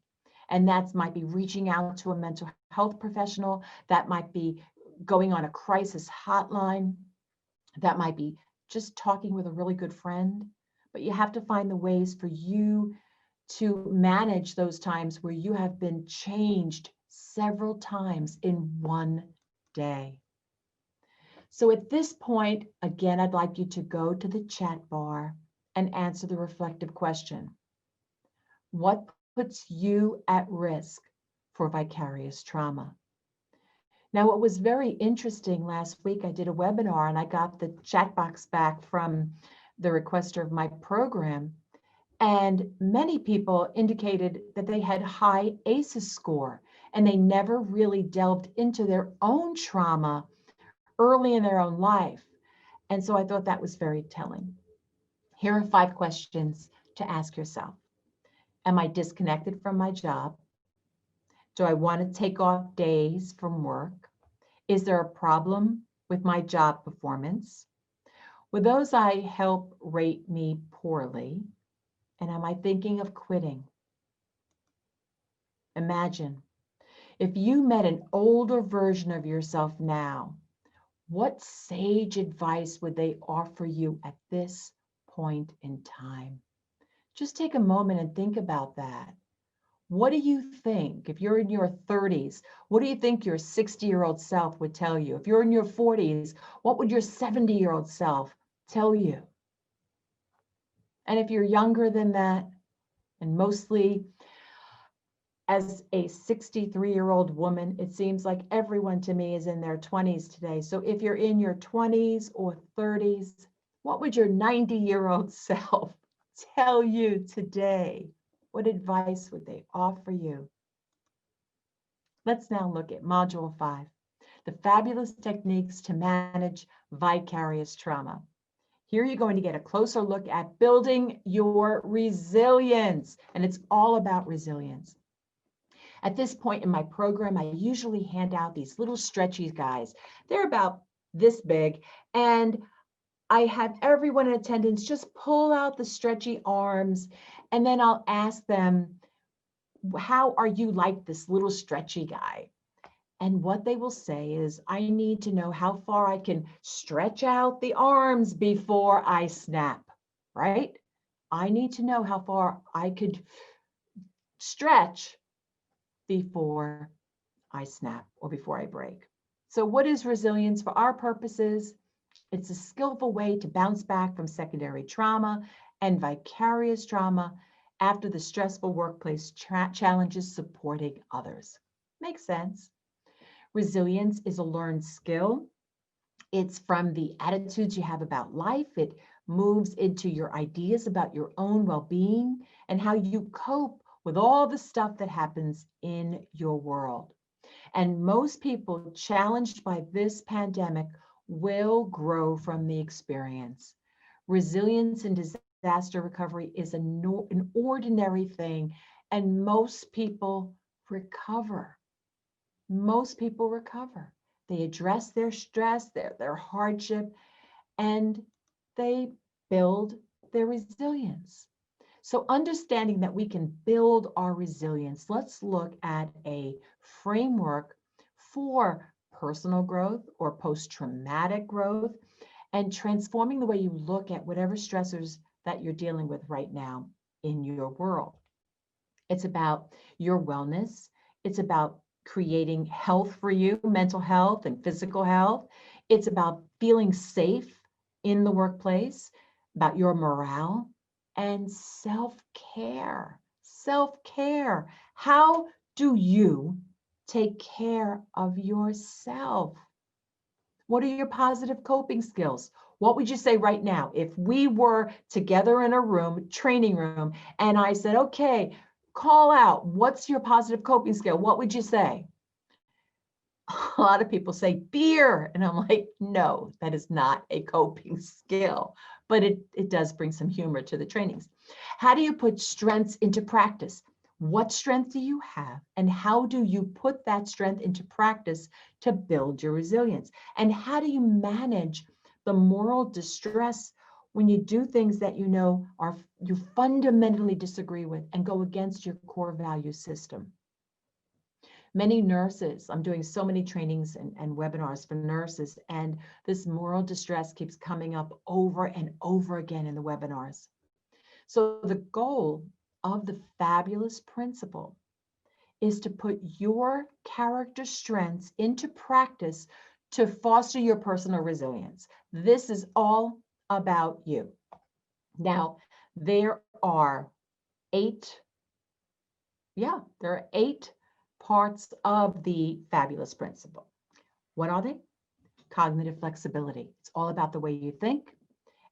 And that might be reaching out to a mental health professional, that might be going on a crisis hotline, that might be just talking with a really good friend. But you have to find the ways for you to manage those times where you have been changed several times in one day. So at this point, again, I'd like you to go to the chat bar and answer the reflective question. What puts you at risk for vicarious trauma? Now, what was very interesting last week, I did a webinar and I got the chat box back from the requester of my program. And many people indicated that they had high ACEs score and they never really delved into their own trauma early in their own life. And so I thought that was very telling. Here are 5 questions to ask yourself. Am I disconnected from my job? Do I want to take off days from work? Is there a problem with my job performance? Will those I help rate me poorly? And am I thinking of quitting? Imagine if you met an older version of yourself now, what sage advice would they offer you at this point in time? Just take a moment and think about that. What do you think, if you're in your 30s, what do you think your 60-year-old self would tell you? If you're in your 40s, what would your 70-year-old self tell you? And if you're younger than that, and mostly as a 63-year-old woman, it seems like everyone to me is in their 20s today. So if you're in your 20s or 30s, what would your 90-year-old self tell you today? What advice would they offer you? Let's now look at Module 5, the fabulous techniques to manage vicarious trauma. Here you're going to get a closer look at building your resilience, and it's all about resilience. At this point in my program, I usually hand out these little stretchy guys. They're about this big, and I have everyone in attendance just pull out the stretchy arms, and then I'll ask them, how are you like this little stretchy guy? And what they will say is, I need to know how far I can stretch out the arms before I snap, right? I need to know how far I could stretch before I snap or before I break. So what is resilience for our purposes? It's a skillful way to bounce back from secondary trauma and vicarious trauma after the stressful workplace challenges supporting others. Makes sense. Resilience is a learned skill. It's from the attitudes you have about life. It moves into your ideas about your own well-being and how you cope with all the stuff that happens in your world. And most people challenged by this pandemic will grow from the experience. Resilience and disaster recovery is an ordinary thing, and most people recover. Most people recover. They address their stress, their hardship, and they build their resilience. So understanding that we can build our resilience, let's look at a framework for personal growth or post-traumatic growth and transforming the way you look at whatever stressors that you're dealing with right now in your world. It's about your wellness. It's about creating health for you, mental health and physical health. It's about feeling safe in the workplace, about your morale. and self-care. Self-care. How do you take care of yourself? What are your positive coping skills? What would you say right now if we were together in a room, training room, and I said, okay, call out, what's your positive coping skill? What would you say? A lot of people say beer. And I'm like, no, that is not a coping skill, but it does bring some humor to the trainings. How do you put strengths into practice? What strength do you have? And how do you put that strength into practice to build your resilience? And how do you manage the moral distress when you do things that you know are you fundamentally disagree with and go against your core value system? Many nurses, I'm doing so many trainings and webinars for nurses, and this moral distress keeps coming up over and over again in the webinars. So the goal of the fabulous principle is to put your character strengths into practice to foster your personal resilience. This is all about you. Now, there are eight parts of the fabulous principle. What are they? Cognitive flexibility. It's all about the way you think.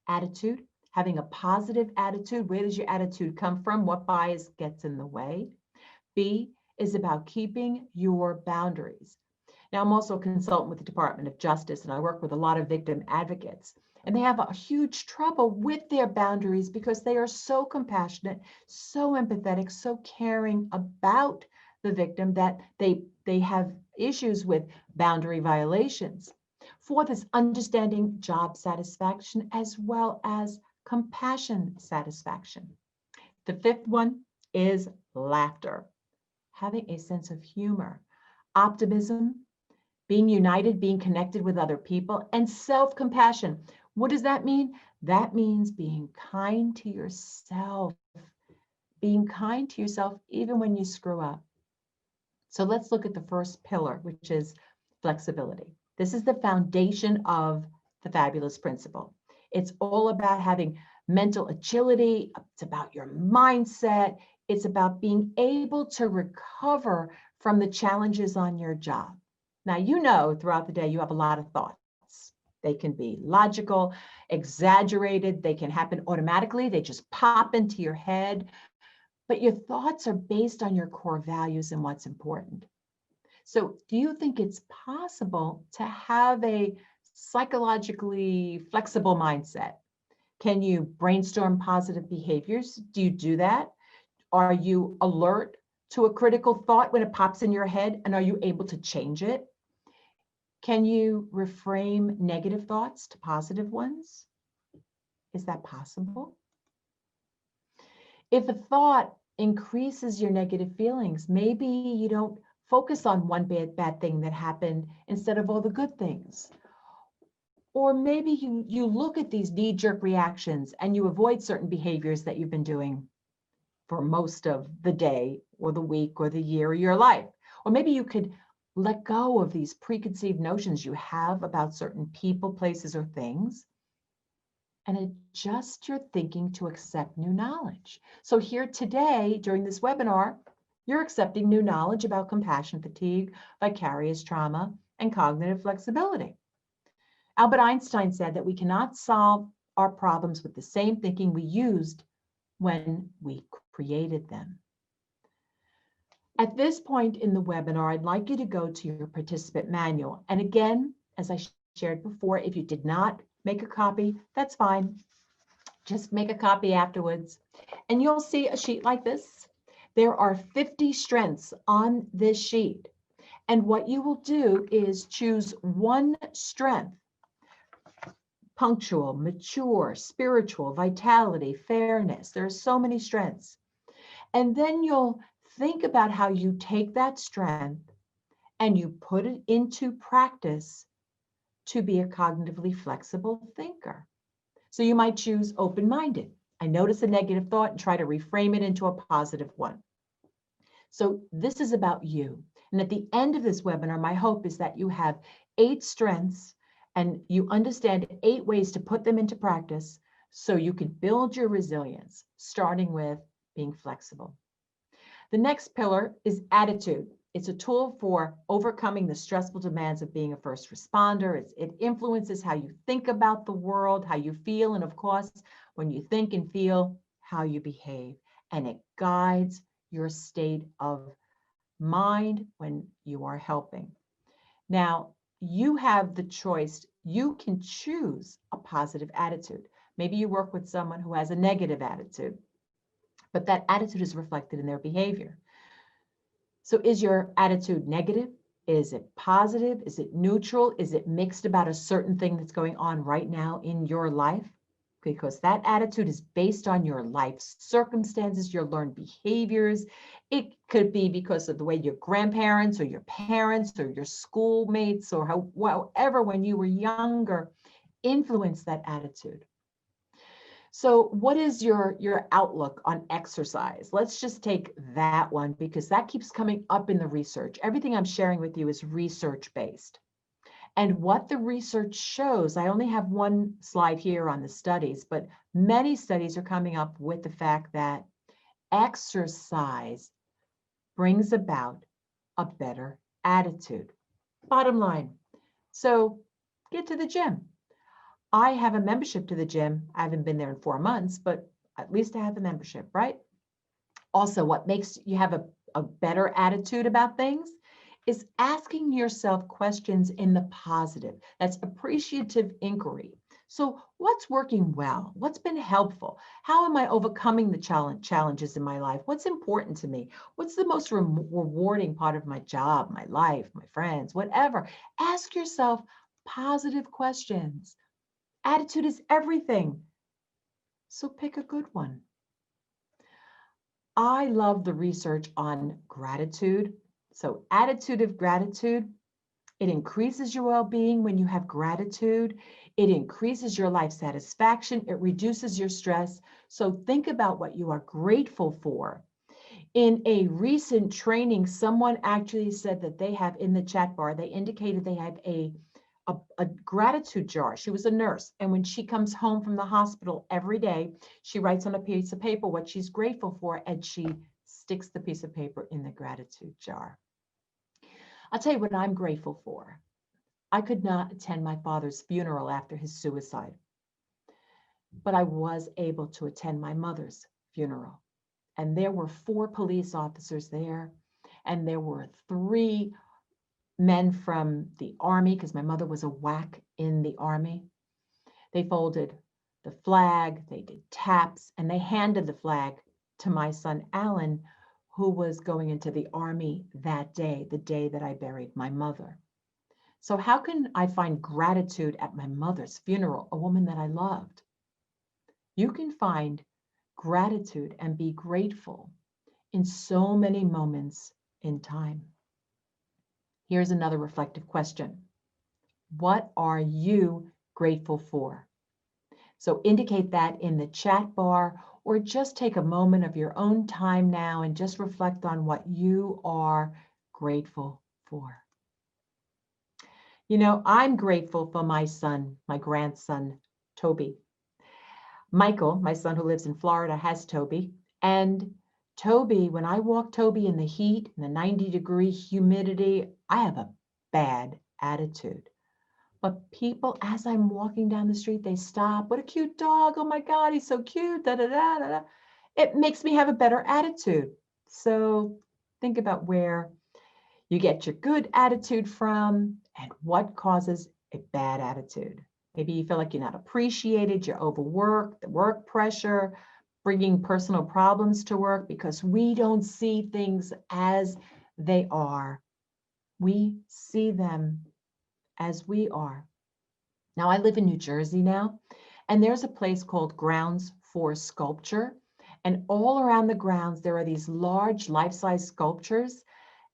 Attitude, having a positive attitude. Where does your attitude come from? What bias gets in the way? B is about keeping your boundaries. Now, I'm also a consultant with the Department of Justice, and I work with a lot of victim advocates. And they have a huge trouble with their boundaries because they are so compassionate, so empathetic, so caring about the victim that they have issues with boundary violations. Fourth is understanding job satisfaction as well as compassion satisfaction. The fifth one is laughter, having a sense of humor, optimism, being united, being connected with other people, and self-compassion. What does that mean? That means being kind to yourself, being kind to yourself even when you screw up. So let's look at the first pillar, which is flexibility. This is the foundation of the fabulous principle. It's all about having mental agility. It's about your mindset. It's about being able to recover from the challenges on your job. Now, you know, throughout the day, you have a lot of thoughts. They can be logical, exaggerated. They can happen automatically. They just pop into your head. But your thoughts are based on your core values and what's important. So do you think it's possible to have a psychologically flexible mindset? Can you brainstorm positive behaviors? Do you do that? Are you alert to a critical thought when it pops in your head, and are you able to change it? Can you reframe negative thoughts to positive ones? Is that possible? If a thought increases your negative feelings, maybe you don't focus on one bad thing that happened instead of all the good things. Or maybe you look at these knee-jerk reactions and you avoid certain behaviors that you've been doing for most of the day or the week or the year or your life. Or maybe you could let go of these preconceived notions you have about certain people, places, or things, and adjust your thinking to accept new knowledge. So here today, during this webinar, you're accepting new knowledge about compassion fatigue, vicarious trauma, and cognitive flexibility. Albert Einstein said that we cannot solve our problems with the same thinking we used when we created them. At this point in the webinar, I'd like you to go to your participant manual. And again, as I shared before, if you did not make a copy, that's fine. Just make a copy afterwards. And you'll see a sheet like this. There are 50 strengths on this sheet. And what you will do is choose one strength: punctual, mature, spiritual, vitality, fairness. There are so many strengths. And then you'll think about how you take that strength and you put it into practice to be a cognitively flexible thinker. So you might choose open-minded. I notice a negative thought and try to reframe it into a positive one. So this is about you. And at the end of this webinar, my hope is that you have 8 strengths and you understand 8 ways to put them into practice so you can build your resilience, starting with being flexible. The next pillar is attitude. It's a tool for overcoming the stressful demands of being a first responder. It influences how you think about the world, how you feel, and of course, when you think and feel, how you behave. And it guides your state of mind when you are helping. Now, you have the choice. You can choose a positive attitude. Maybe you work with someone who has a negative attitude, but that attitude is reflected in their behavior. So is your attitude negative? Is it positive? Is it neutral? Is it mixed about a certain thing that's going on right now in your life? Because that attitude is based on your life circumstances, your learned behaviors. It could be because of the way your grandparents or your parents or your schoolmates or however when you were younger influenced that attitude. So what is your outlook on exercise? Let's just take that one because that keeps coming up in the research. Everything I'm sharing with you is research-based. And what the research shows, I only have one slide here on the studies, but many studies are coming up with the fact that exercise brings about a better attitude. Bottom line. So get to the gym. I have a membership to the gym. I haven't been there in 4 months, but at least I have a membership, right? Also, what makes you have a better attitude about things is asking yourself questions in the positive. That's appreciative inquiry. So what's working well? What's been helpful? How am I overcoming the challenges in my life? What's important to me? What's the most rewarding part of my job, my life, my friends, whatever? Ask yourself positive questions. Attitude is everything. So pick a good one. I love the research on gratitude. So attitude of gratitude, it increases your well-being when you have gratitude. It increases your life satisfaction. It reduces your stress. So think about what you are grateful for. In a recent training, someone actually said that they have in the chat bar, they indicated they have a gratitude jar. She was a nurse. And when she comes home from the hospital every day, she writes on a piece of paper what she's grateful for, and she sticks the piece of paper in the gratitude jar. I'll tell you what I'm grateful for. I could not attend my father's funeral after his suicide, but I was able to attend my mother's funeral. And there were 4 police officers there, and there were 3 men from the Army, because my mother was a WAC in the Army. They folded the flag, they did taps, and they handed the flag to my son, Alan, who was going into the Army that day, the day that I buried my mother. So how can I find gratitude at my mother's funeral, a woman that I loved? You can find gratitude and be grateful in so many moments in time. Here's another reflective question. What are you grateful for? So indicate that in the chat bar, or just take a moment of your own time now and just reflect on what you are grateful for. You know, I'm grateful for my son, my grandson, Toby. Michael, my son who lives in Florida, has Toby. And Toby, when I walk Toby in the heat, in the 90-degree humidity, I have a bad attitude. But people, as I'm walking down the street, they stop. What a cute dog. Oh my God, he's so cute. Da, da, da, da, da. It makes me have a better attitude. So think about where you get your good attitude from and what causes a bad attitude. Maybe you feel like you're not appreciated, you're overworked, the work pressure, bringing personal problems to work because we don't see things as they are. We see them as we are. Now, I live in New Jersey now, and there's a place called Grounds for Sculpture. And all around the grounds, there are these large life-size sculptures,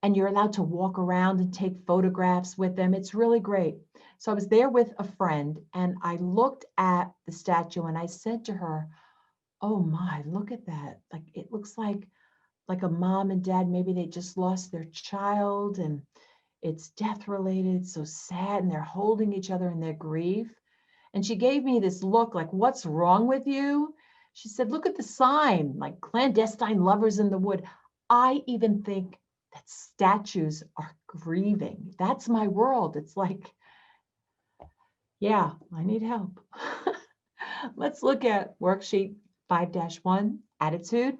and you're allowed to walk around and take photographs with them. It's really great. So I was there with a friend, and I looked at the statue, and I said to her, oh my, look at that. Like, it looks like a mom and dad, maybe they just lost their child, and it's death related, so sad, and they're holding each other in their grief. And she gave me this look like, what's wrong with you? She said, look at the sign, like clandestine lovers in the wood. I even think that statues are grieving. That's my world. It's like, yeah, I need help. Let's look at worksheet 5-1, attitude.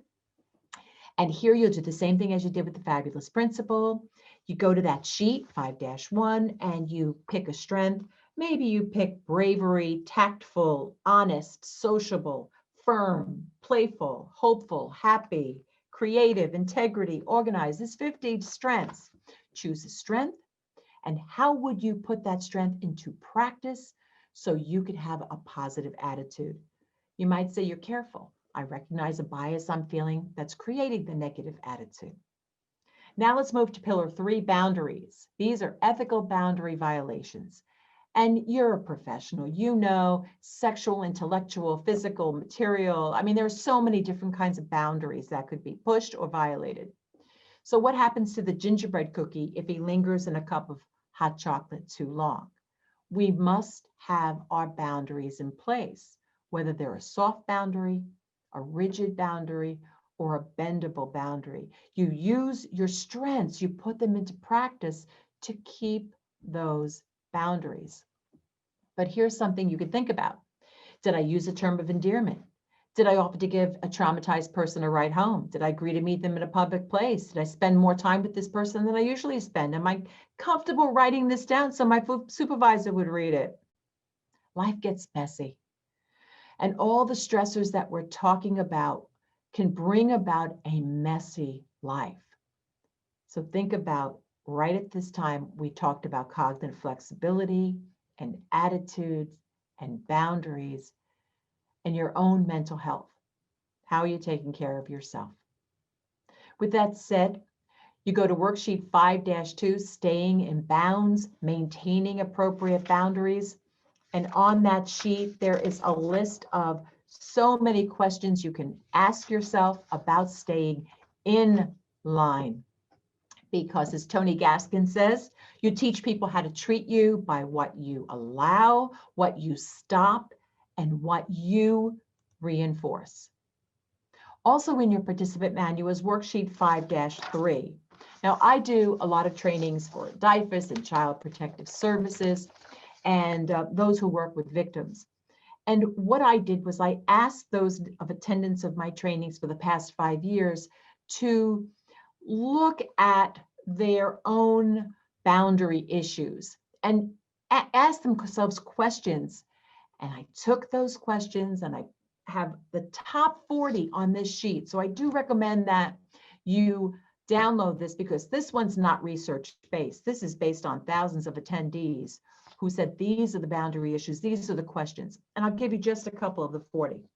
And here you'll do the same thing as you did with the fabulous principal. You go to that sheet 5-1 and you pick a strength. Maybe you pick bravery, tactful, honest, sociable, firm, playful, hopeful, happy, creative, integrity, organized. There's 50 strengths. Choose a strength. And how would you put that strength into practice so you could have a positive attitude? You might say you're careful. I recognize a bias I'm feeling that's creating the negative attitude. Now let's move to pillar 3, boundaries. These are ethical boundary violations. And you're a professional, you know, sexual, intellectual, physical, material. I mean, there are so many different kinds of boundaries that could be pushed or violated. So what happens to the gingerbread cookie if he lingers in a cup of hot chocolate too long? We must have our boundaries in place, whether they're a soft boundary, a rigid boundary, or a bendable boundary. You use your strengths, you put them into practice to keep those boundaries. But here's something you could think about. Did I use a term of endearment? Did I offer to give a traumatized person a ride home? Did I agree to meet them in a public place? Did I spend more time with this person than I usually spend? Am I comfortable writing this down so my supervisor would read it? Life gets messy. And all the stressors that we're talking about can bring about a messy life. So think about, right at this time, we talked about cognitive flexibility and attitudes and boundaries and your own mental health. How are you taking care of yourself? With that said, you go to worksheet 5-2, staying in bounds, maintaining appropriate boundaries. And on that sheet, there is a list of so many questions you can ask yourself about staying in line. Because as Tony Gaskin says, you teach people how to treat you by what you allow, what you stop, and what you reinforce. Also in your participant manual is worksheet 5-3. Now, I do a lot of trainings for DIFAS and Child Protective Services and those who work with victims. And what I did was I asked those of attendants of my trainings for the past 5 years to look at their own boundary issues and ask themselves questions. And I took those questions and I have the top 40 on this sheet. So I do recommend that you download this because this one's not research-based. This is based on thousands of attendees who said, these are the boundary issues, these are the questions. And I'll give you just a couple of the 40.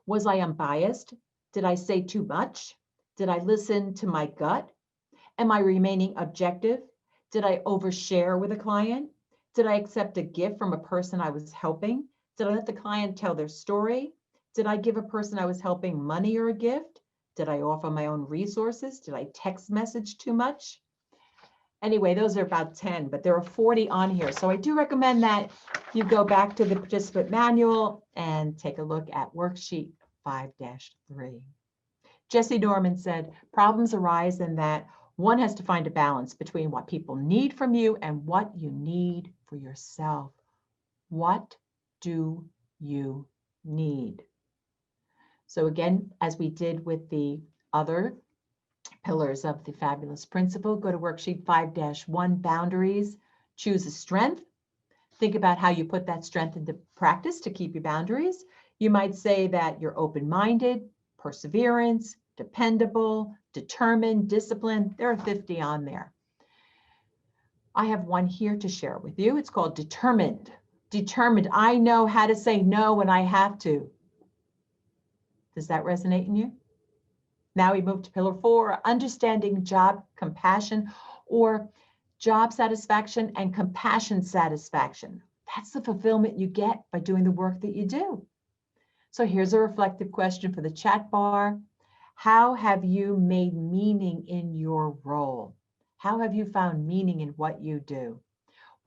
Was I unbiased? Did I say too much? Did I listen to my gut? Am I remaining objective? Did I overshare with a client? Did I accept a gift from a person I was helping? Did I let the client tell their story? Did I give a person I was helping money or a gift? Did I offer my own resources? Did I text message too much? Anyway, those are about 10, but there are 40 on here. So I do recommend that you go back to the participant manual and take a look at worksheet 5-3. Jesse Norman said, problems arise in that one has to find a balance between what people need from you and what you need for yourself. What do you need? So again, as we did with the other pillars of the fabulous principle, go to worksheet 5-1, boundaries. Choose a strength. Think about how you put that strength into practice to keep your boundaries. You might say that you're open-minded, perseverance, dependable, determined, disciplined. There are 50 on there. I have one here to share with you. It's called determined. Determined. I know how to say no when I have to. Does that resonate in you? Now we move to pillar 4, understanding job compassion or job satisfaction and compassion satisfaction. That's the fulfillment you get by doing the work that you do. So here's a reflective question for the chat bar. How have you made meaning in your role? How have you found meaning in what you do?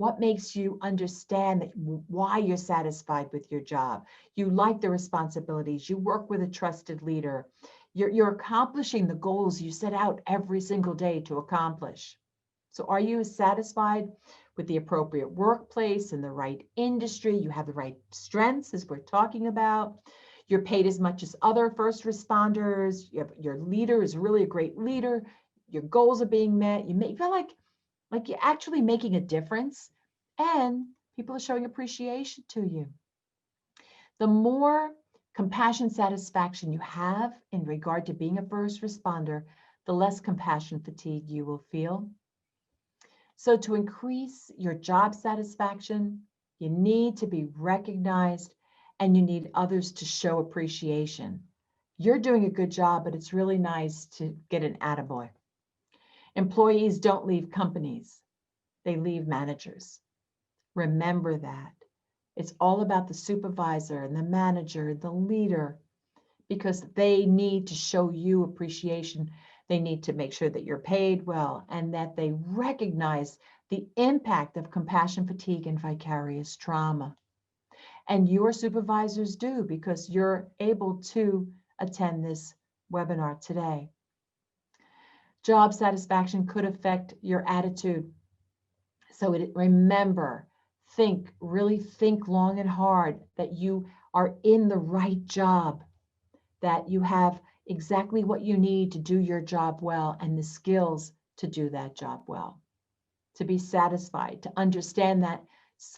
What makes you understand that why you're satisfied with your job? You like the responsibilities. You work with a trusted leader. You're accomplishing the goals you set out every single day to accomplish. So are you satisfied with the appropriate workplace and the right industry? You have the right strengths, as we're talking about. You're paid as much as other first responders. Your leader is really a great leader. Your goals are being met. You feel like you're actually making a difference, and people are showing appreciation to you. The more compassion satisfaction you have in regard to being a first responder, the less compassion fatigue you will feel. So to increase your job satisfaction, you need to be recognized and you need others to show appreciation. You're doing a good job, but it's really nice to get an attaboy. Employees don't leave companies, they leave managers. Remember that. It's all about the supervisor and the manager, the leader, because they need to show you appreciation. They need to make sure that you're paid well and that they recognize the impact of compassion fatigue and vicarious trauma. And your supervisors do, because you're able to attend this webinar today. Job satisfaction could affect your attitude. So remember, really think long and hard that you are in the right job, that you have exactly what you need to do your job well and the skills to do that job well. To be satisfied, to understand that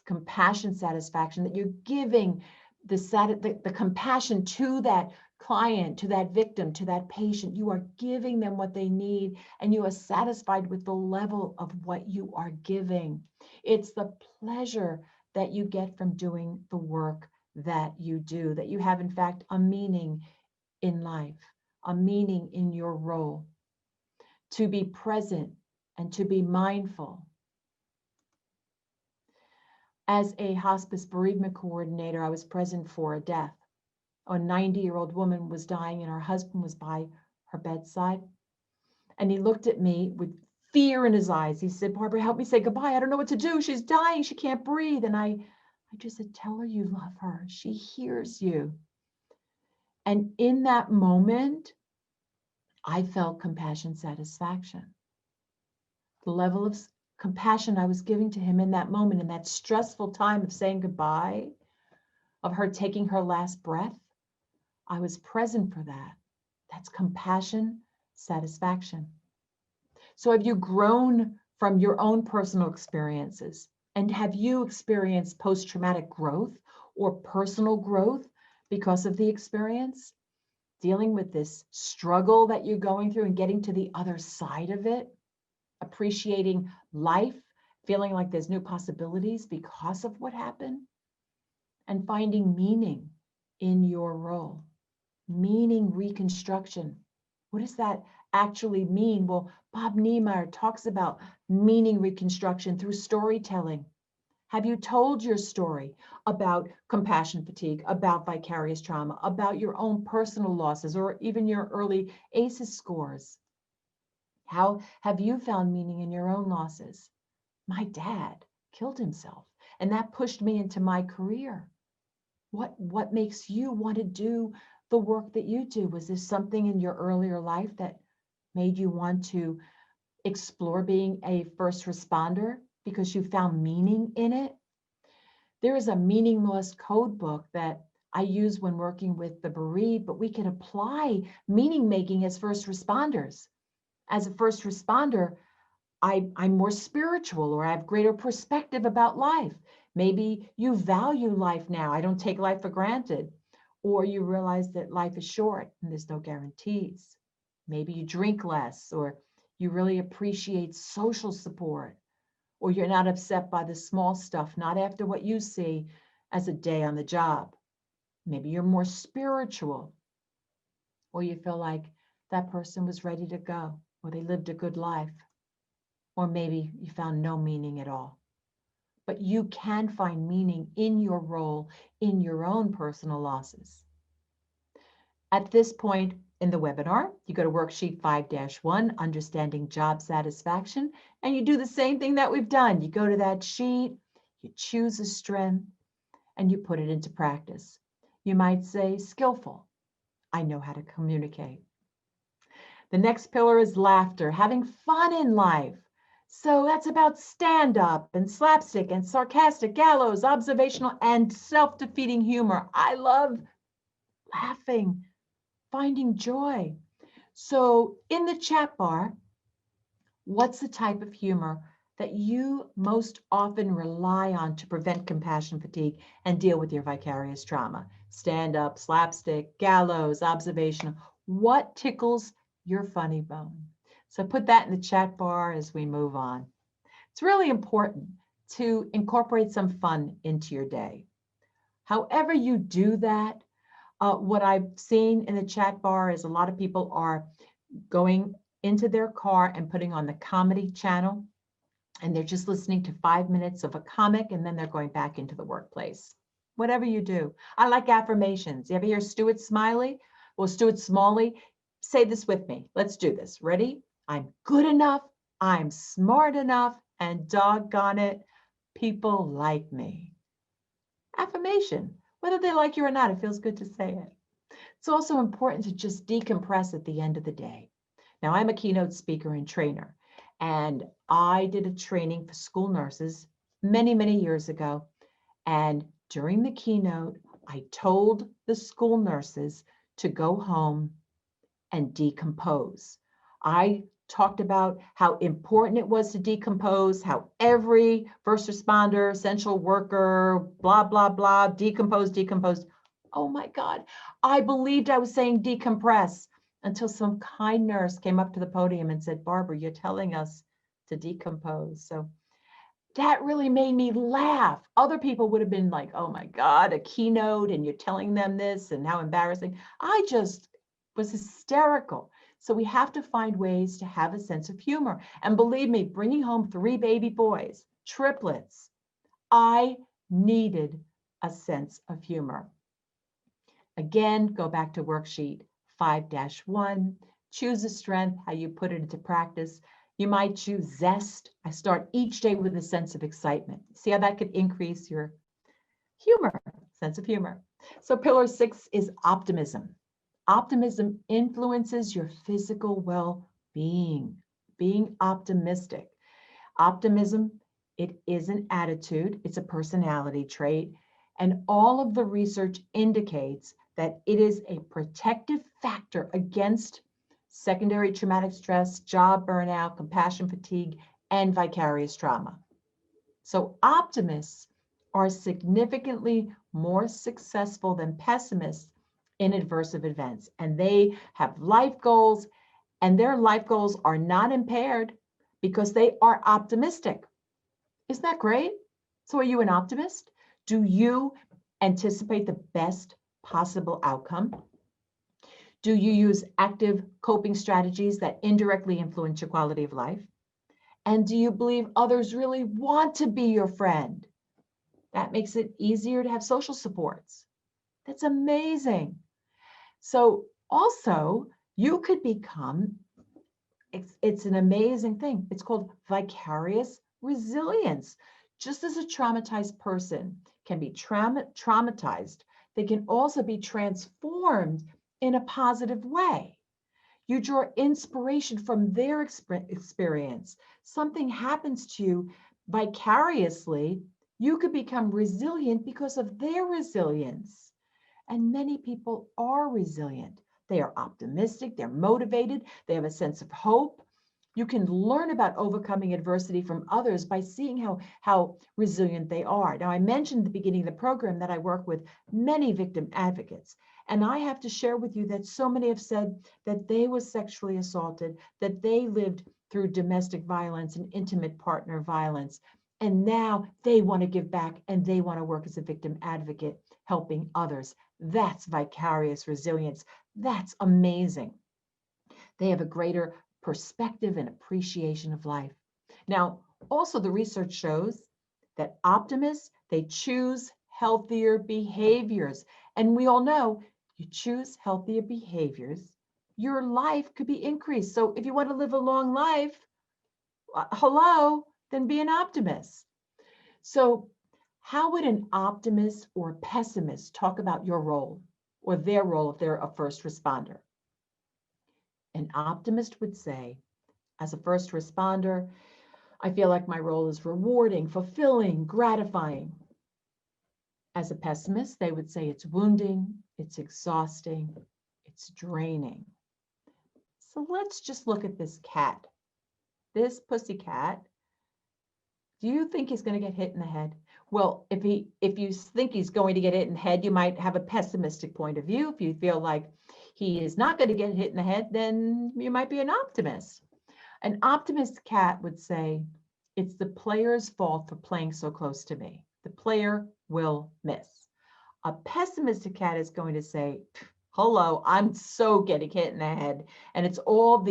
compassion satisfaction, that you're giving the compassion to that client, to that victim, to that patient. You are giving them what they need, and you are satisfied with the level of what you are giving. It's the pleasure that you get from doing the work that you do, that you have, in fact, a meaning in life, a meaning in your role. To be present and to be mindful. As a hospice bereavement coordinator, I was present for a death. A 90-year-old woman was dying and her husband was by her bedside. And he looked at me with fear in his eyes. He said, "Barbara, help me say goodbye. I don't know what to do. She's dying. She can't breathe." And I just said, "Tell her you love her. She hears you." And in that moment, I felt compassion satisfaction. The level of compassion I was giving to him in that moment, in that stressful time of saying goodbye, of her taking her last breath, I was present for that. That's compassion satisfaction. So have you grown from your own personal experiences? And have you experienced post-traumatic growth or personal growth because of the experience? Dealing with this struggle that you're going through and getting to the other side of it? Appreciating life, feeling like there's new possibilities because of what happened, and finding meaning in your role. Meaning reconstruction. What does that actually mean? Well, Bob Niemeyer talks about meaning reconstruction through storytelling. Have you told your story about compassion fatigue, about vicarious trauma, about your own personal losses, or even your early ACEs scores? How have you found meaning in your own losses? My dad killed himself, and that pushed me into my career. What makes you want to do the work that you do? Was there something in your earlier life that made you want to explore being a first responder because you found meaning in it? There is a meaning lost code book that I use when working with the bereaved, but we can apply meaning making as first responders. As a first responder, I'm more spiritual, or I have greater perspective about life. Maybe you value life now. I don't take life for granted. Or you realize that life is short and there's no guarantees. Maybe you drink less, or you really appreciate social support, or you're not upset by the small stuff, not after what you see as a day on the job. Maybe you're more spiritual, or you feel like that person was ready to go, or they lived a good life. Or maybe you found no meaning at all. But you can find meaning in your role, in your own personal losses. At this point in the webinar, you go to worksheet 5-1, Understanding Job Satisfaction, and you do the same thing that we've done. You go to that sheet, you choose a strength, and you put it into practice. You might say skillful. I know how to communicate. The next pillar is laughter, having fun in life. So that's about stand-up and slapstick and sarcastic, gallows, observational, and self-defeating humor. I love laughing, finding joy. So in the chat bar, what's the type of humor that you most often rely on to prevent compassion fatigue and deal with your vicarious trauma? Stand-up, slapstick, gallows, observational. What tickles your funny bone? So put that in the chat bar as we move on. It's really important to incorporate some fun into your day. However you do that, what I've seen in the chat bar is a lot of people are going into their car and putting on the comedy channel, and they're just listening to 5 minutes of a comic, and then they're going back into the workplace. Whatever you do. I like affirmations. You ever hear Stuart Smiley? Well, Stuart Smalley, say this with me. Let's do this. Ready? I'm good enough. I'm smart enough. And doggone it, people like me. Affirmation. Whether they like you or not, it feels good to say it. It's also important to just decompress at the end of the day. Now, I'm a keynote speaker and trainer, and I did a training for school nurses many, many years ago. And during the keynote, I told the school nurses to go home and decompose. I talked about how important it was to decompose, how every first responder, essential worker, blah, blah, blah, decompose. Oh my God, I believed I was saying decompress until some kind nurse came up to the podium and said, Barbara, you're telling us to decompose. So that really made me laugh. Other people would have been like, oh my God, a keynote and you're telling them this and how embarrassing. I just was hysterical. So we have to find ways to have a sense of humor. And believe me, bringing home 3 baby boys, triplets, I needed a sense of humor. Again, go back to worksheet 5-1, choose a strength, how you put it into practice. You might choose zest. I start each day with a sense of excitement. See how that could increase your humor, sense of humor. So pillar 6 is optimism. Optimism influences your physical well-being, being optimistic. Optimism, it is an attitude, it's a personality trait, and all of the research indicates that it is a protective factor against secondary traumatic stress, job burnout, compassion fatigue, and vicarious trauma. So optimists are significantly more successful than pessimists in adverse events, and they have life goals, and their life goals are not impaired because they are optimistic. Isn't that great? So are you an optimist? Do you anticipate the best possible outcome? Do you use active coping strategies that indirectly influence your quality of life? And do you believe others really want to be your friend? That makes it easier to have social supports. That's amazing. So also, you could become, it's an amazing thing. It's called vicarious resilience. Just as a traumatized person can be traumatized, they can also be transformed in a positive way. You draw inspiration from their experience. Something happens to you vicariously, you could become resilient because of their resilience. And many people are resilient. They are optimistic, they're motivated, they have a sense of hope. You can learn about overcoming adversity from others by seeing how resilient they are. Now, I mentioned at the beginning of the program that I work with many victim advocates. And I have to share with you that so many have said that they were sexually assaulted, that they lived through domestic violence and intimate partner violence. And now they want to give back and they want to work as a victim advocate, helping others. That's vicarious resilience. That's amazing. They have a greater perspective and appreciation of life. Now, also the research shows that optimists, they choose healthier behaviors. And we all know you choose healthier behaviors, your life could be increased. So if you want to live a long life, hello, then be an optimist. So How would an optimist or pessimist talk about your role or their role if they're a first responder? An optimist would say, as a first responder, I feel like my role is rewarding, fulfilling, gratifying. As a pessimist, they would say it's wounding, it's exhausting, it's draining. So let's just look at this cat. This pussy cat. Do you think he's going to get hit in the head? Well, if you think he's going to get hit in the head, you might have a pessimistic point of view. If you feel like he is not going to get hit in the head, then you might be an optimist. An optimist cat would say, it's the player's fault for playing so close to me. The player will miss. A pessimistic cat is going to say, hello, I'm so getting hit in the head, and it's all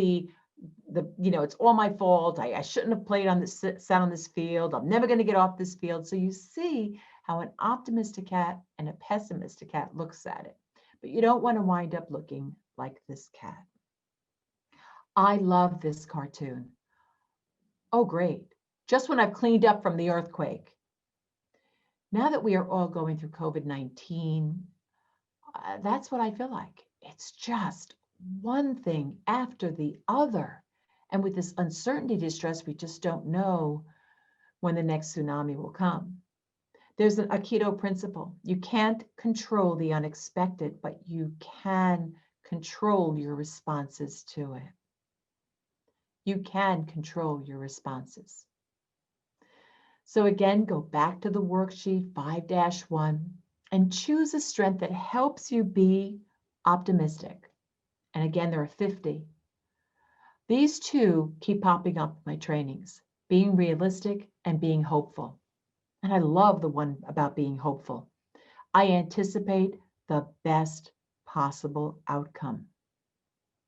it's all my fault. I shouldn't have played on this, sat on this field. I'm never going to get off this field. So you see how an optimistic cat and a pessimistic cat looks at it. But you don't want to wind up looking like this cat. I love this cartoon. Oh, great. Just when I've cleaned up from the earthquake. Now that we are all going through COVID-19, that's what I feel like. It's just one thing after the other. And with this uncertainty distress, we just don't know when the next tsunami will come. There's an Aikido principle. You can't control the unexpected, but you can control your responses to it. You can control your responses. So again, go back to the worksheet 5-1 and choose a strength that helps you be optimistic. And again, there are 50. These two keep popping up in my trainings, being realistic and being hopeful. And I love the one about being hopeful. I anticipate the best possible outcome.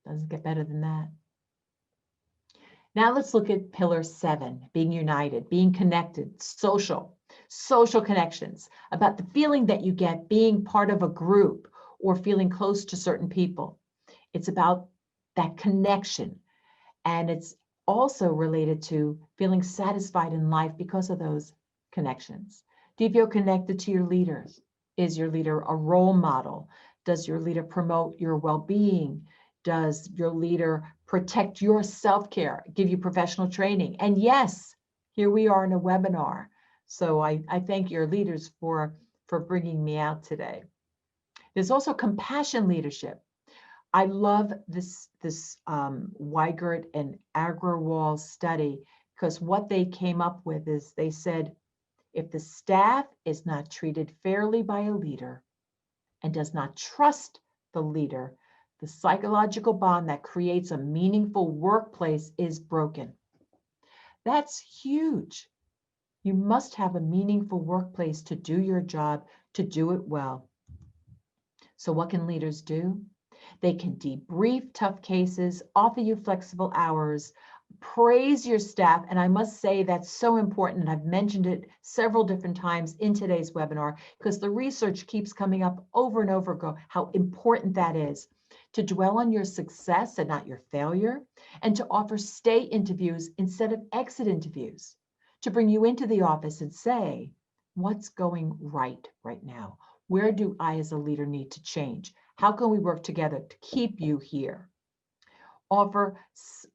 Doesn't get better than that. Now let's look at pillar 7, being united, being connected, social connections, about the feeling that you get being part of a group or feeling close to certain people. It's about that connection. And it's also related to feeling satisfied in life because of those connections. Do you feel connected to your leaders? Is your leader a role model? Does your leader promote your well-being? Does your leader protect your self-care, give you professional training? And yes, here we are in a webinar. So I thank your leaders for bringing me out today. There's also compassion leadership. I love this Weigert and Agrawal study, because what they came up with is they said, if the staff is not treated fairly by a leader and does not trust the leader, the psychological bond that creates a meaningful workplace is broken. That's huge. You must have a meaningful workplace to do your job, to do it well. So what can leaders do? They can debrief tough cases, offer you flexible hours, praise your staff. And I must say that's so important. And I've mentioned it several different times in today's webinar, because the research keeps coming up over and over again, how important that is. To dwell on your success and not your failure, and to offer stay interviews instead of exit interviews, to bring you into the office and say, what's going right now? Where do I as a leader need to change? How can we work together to keep you here? Offer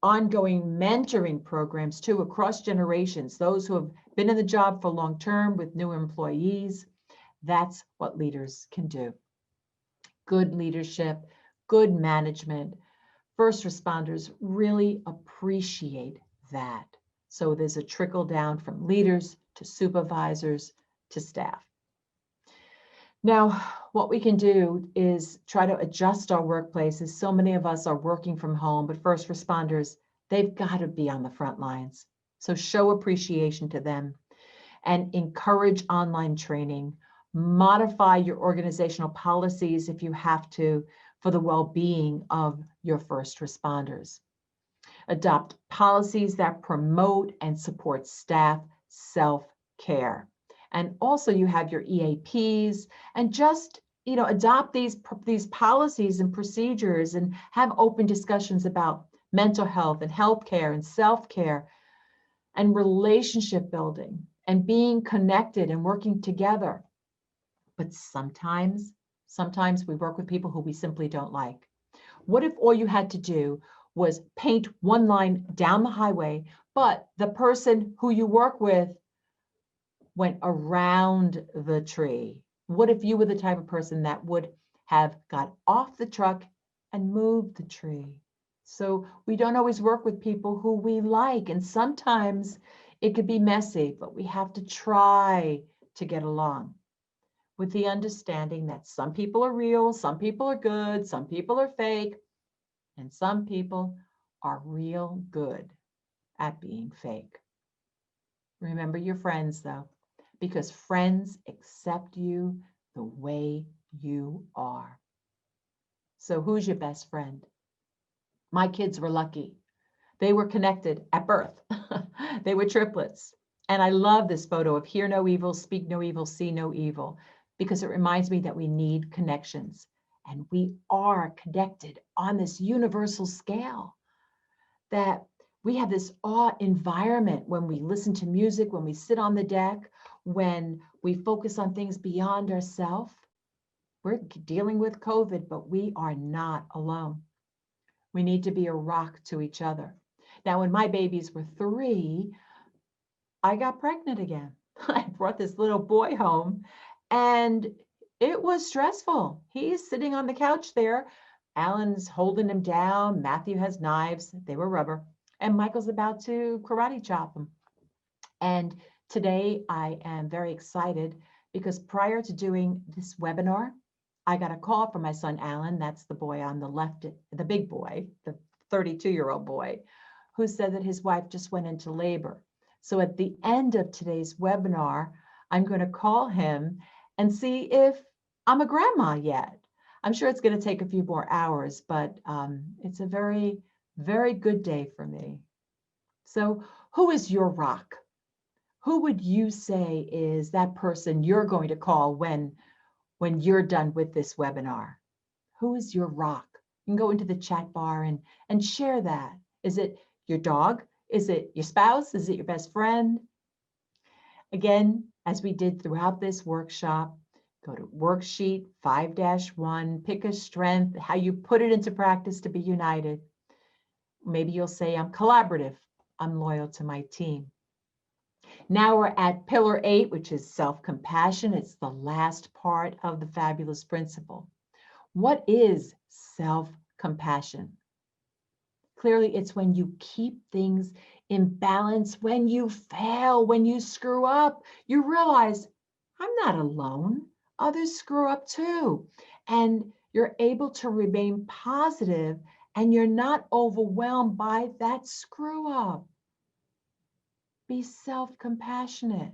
ongoing mentoring programs too across generations, those who have been in the job for long term with new employees. That's what leaders can do. Good leadership, good management, first responders really appreciate that. So there's a trickle down from leaders to supervisors to staff. Now, what we can do is try to adjust our workplaces. So many of us are working from home, but first responders, they've got to be on the front lines. So show appreciation to them and encourage online training. Modify your organizational policies if you have to for the well-being of your first responders. Adopt policies that promote and support staff self-care. And also you have your EAPs, and just adopt these policies and procedures and have open discussions about mental health and healthcare and self-care and relationship building and being connected and working together. But sometimes we work with people who we simply don't like. What if all you had to do was paint one line down the highway, but the person who you work with went around the tree? What if you were the type of person that would have got off the truck and moved the tree? So we don't always work with people who we like, and sometimes it could be messy, but we have to try to get along with the understanding that some people are real, some people are good, some people are fake, and some people are real good at being fake. Remember your friends, though, because friends accept you the way you are. So who's your best friend? My kids were lucky. They were connected at birth. They were triplets. And I love this photo of hear no evil, speak no evil, see no evil, because it reminds me that we need connections. And we are connected on this universal scale, that we have this awe environment when we listen to music, when we sit on the deck, when we focus on things beyond ourselves. We're dealing with COVID, but we are not alone. We need to be a rock to each other. Now, when my babies were 3, I got pregnant again. I brought this little boy home and it was stressful. He's sitting on the couch there. Alan's holding him down. Matthew has knives. They were rubber. And Michael's about to karate chop him. And today I am very excited because prior to doing this webinar, I got a call from my son, Alan. That's the boy on the left, the big boy, the 32-year-old boy, who said that his wife just went into labor. So at the end of today's webinar, I'm going to call him and see if I'm a grandma yet. I'm sure it's going to take a few more hours, but it's a very, very good day for me. So who is your rock? Who would you say is that person you're going to call when you're done with this webinar? Who is your rock? You can go into the chat bar and share that. Is it your dog? Is it your spouse? Is it your best friend? Again, as we did throughout this workshop, go to worksheet 5-1, pick a strength, how you put it into practice to be united. Maybe you'll say, I'm collaborative. I'm loyal to my team. Now we're at pillar 8, which is self-compassion. It's the last part of the fabulous principle. What is self-compassion? Clearly, it's when you keep things in balance, when you fail, when you screw up, you realize, I'm not alone. Others screw up too. And you're able to remain positive and you're not overwhelmed by that screw up. Be self-compassionate.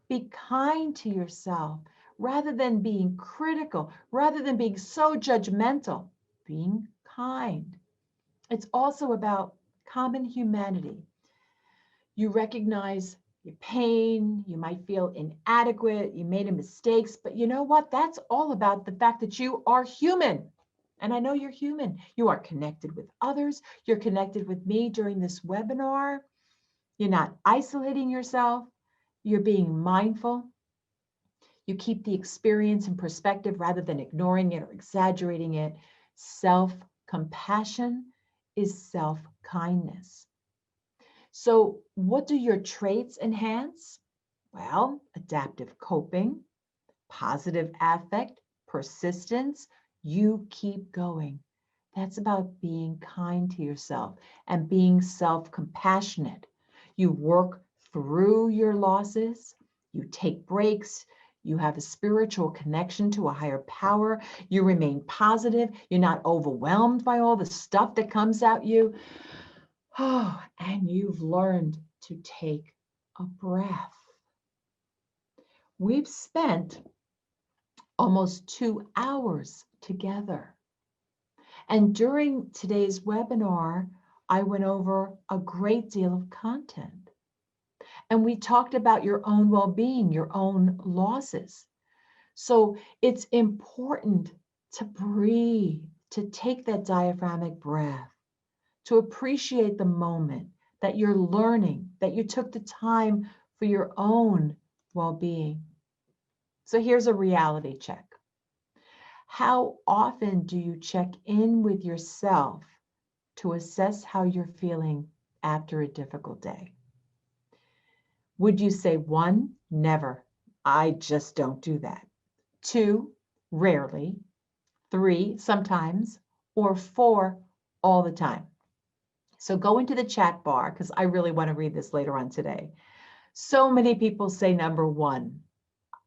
Be kind to yourself rather than being critical, rather than being so judgmental, being kind. It's also about common humanity. You recognize your pain, you might feel inadequate, you made mistakes, but you know what? That's all about the fact that you are human. And I know you're human. You are connected with others. You're connected with me during this webinar. You're not isolating yourself. You're being mindful. You keep the experience in perspective rather than ignoring it or exaggerating it. Self-compassion is self-kindness. So what do your traits enhance? Well, adaptive coping, positive affect, persistence. You keep going. That's about being kind to yourself and being self-compassionate. You work through your losses. You take breaks. You have a spiritual connection to a higher power. You remain positive. You're not overwhelmed by all the stuff that comes at you. Oh, and you've learned to take a breath. We've spent almost 2 hours together. And during today's webinar, I went over a great deal of content. And we talked about your own well-being, your own losses. So it's important to breathe, to take that diaphragmatic breath, to appreciate the moment that you're learning, that you took the time for your own well-being. So here's a reality check. How often do you check in with yourself to assess how you're feeling after a difficult day? Would you say 1, never, I just don't do that. 2, rarely. 3, sometimes. Or 4, all the time? So go into the chat bar because I really want to read this later on today. So many people say number 1.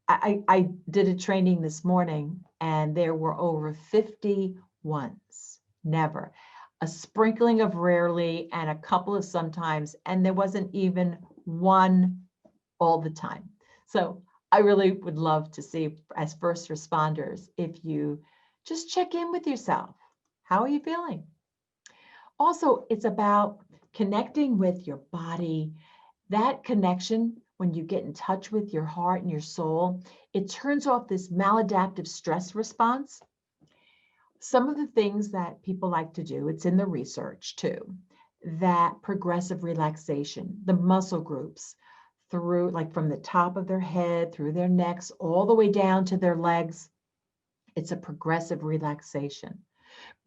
I did a training this morning and there were over 50 ones, never. A sprinkling of rarely and a couple of sometimes, and there wasn't even 1 all the time. So I really would love to see, as first responders, if you just check in with yourself. How are you feeling? Also, it's about connecting with your body. That connection, when you get in touch with your heart and your soul, it turns off this maladaptive stress response. Some of the things that people like to do, it's in the research too, that progressive relaxation, the muscle groups through, like from the top of their head, through their necks, all the way down to their legs. It's a progressive relaxation.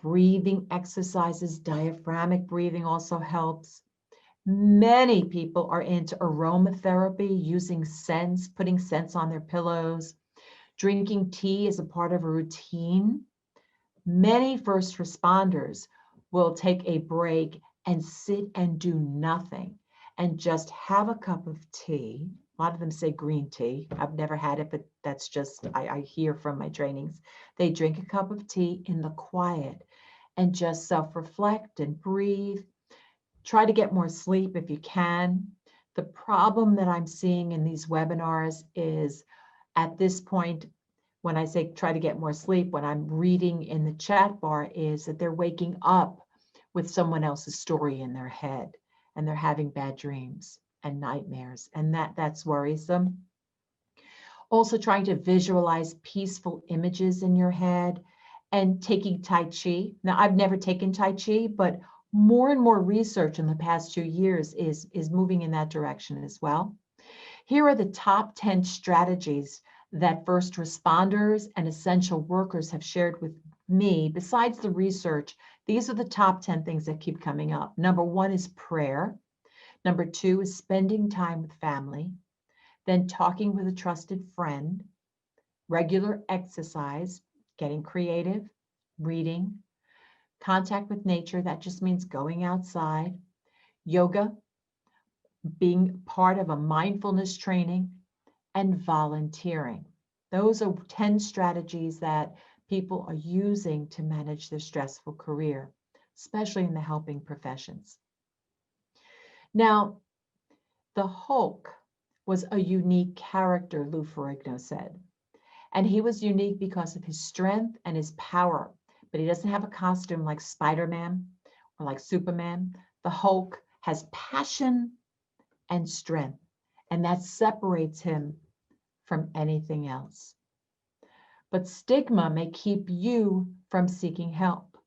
Breathing exercises, diaphragmatic breathing also helps. Many people are into aromatherapy, using scents, putting scents on their pillows. Drinking tea is a part of a routine. Many first responders will take a break and sit and do nothing and just have a cup of tea. A lot of them say green tea. I've never had it, but that's just, I hear from my trainings. They drink a cup of tea in the quiet and just self-reflect and breathe. Try to get more sleep if you can. The problem that I'm seeing in these webinars is, at this point, when I say try to get more sleep, what I'm reading in the chat bar is that they're waking up with someone else's story in their head, and they're having bad dreams and nightmares, and that's worrisome. Also trying to visualize peaceful images in your head and taking Tai Chi. Now, I've never taken Tai Chi, but more and more research in the past 2 years is moving in that direction as well. Here are the top 10 strategies that first responders and essential workers have shared with me. Besides the research, these are the top 10 things that keep coming up. Number 1 is prayer. Number 2 is spending time with family. Then talking with a trusted friend. Regular exercise, getting creative, reading. Contact with nature, that just means going outside. Yoga, being part of a mindfulness training, and volunteering. Those are 10 strategies that people are using to manage their stressful career, especially in the helping professions. Now, the Hulk was a unique character, Lou Ferrigno said. And he was unique because of his strength and his power, but he doesn't have a costume like Spider-Man or like Superman. The Hulk has passion and strength, and that separates him from anything else. But stigma may keep you from seeking help,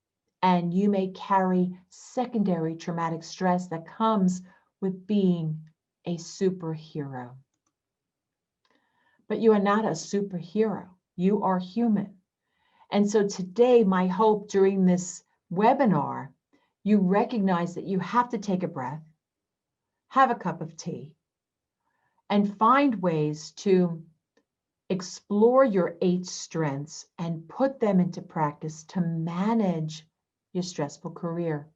and you may carry secondary traumatic stress that comes with being a superhero. But you are not a superhero. You are human. And so today, my hope during this webinar, you recognize that you have to take a breath, have a cup of tea, and find ways to explore your 8 strengths and put them into practice to manage your stressful career.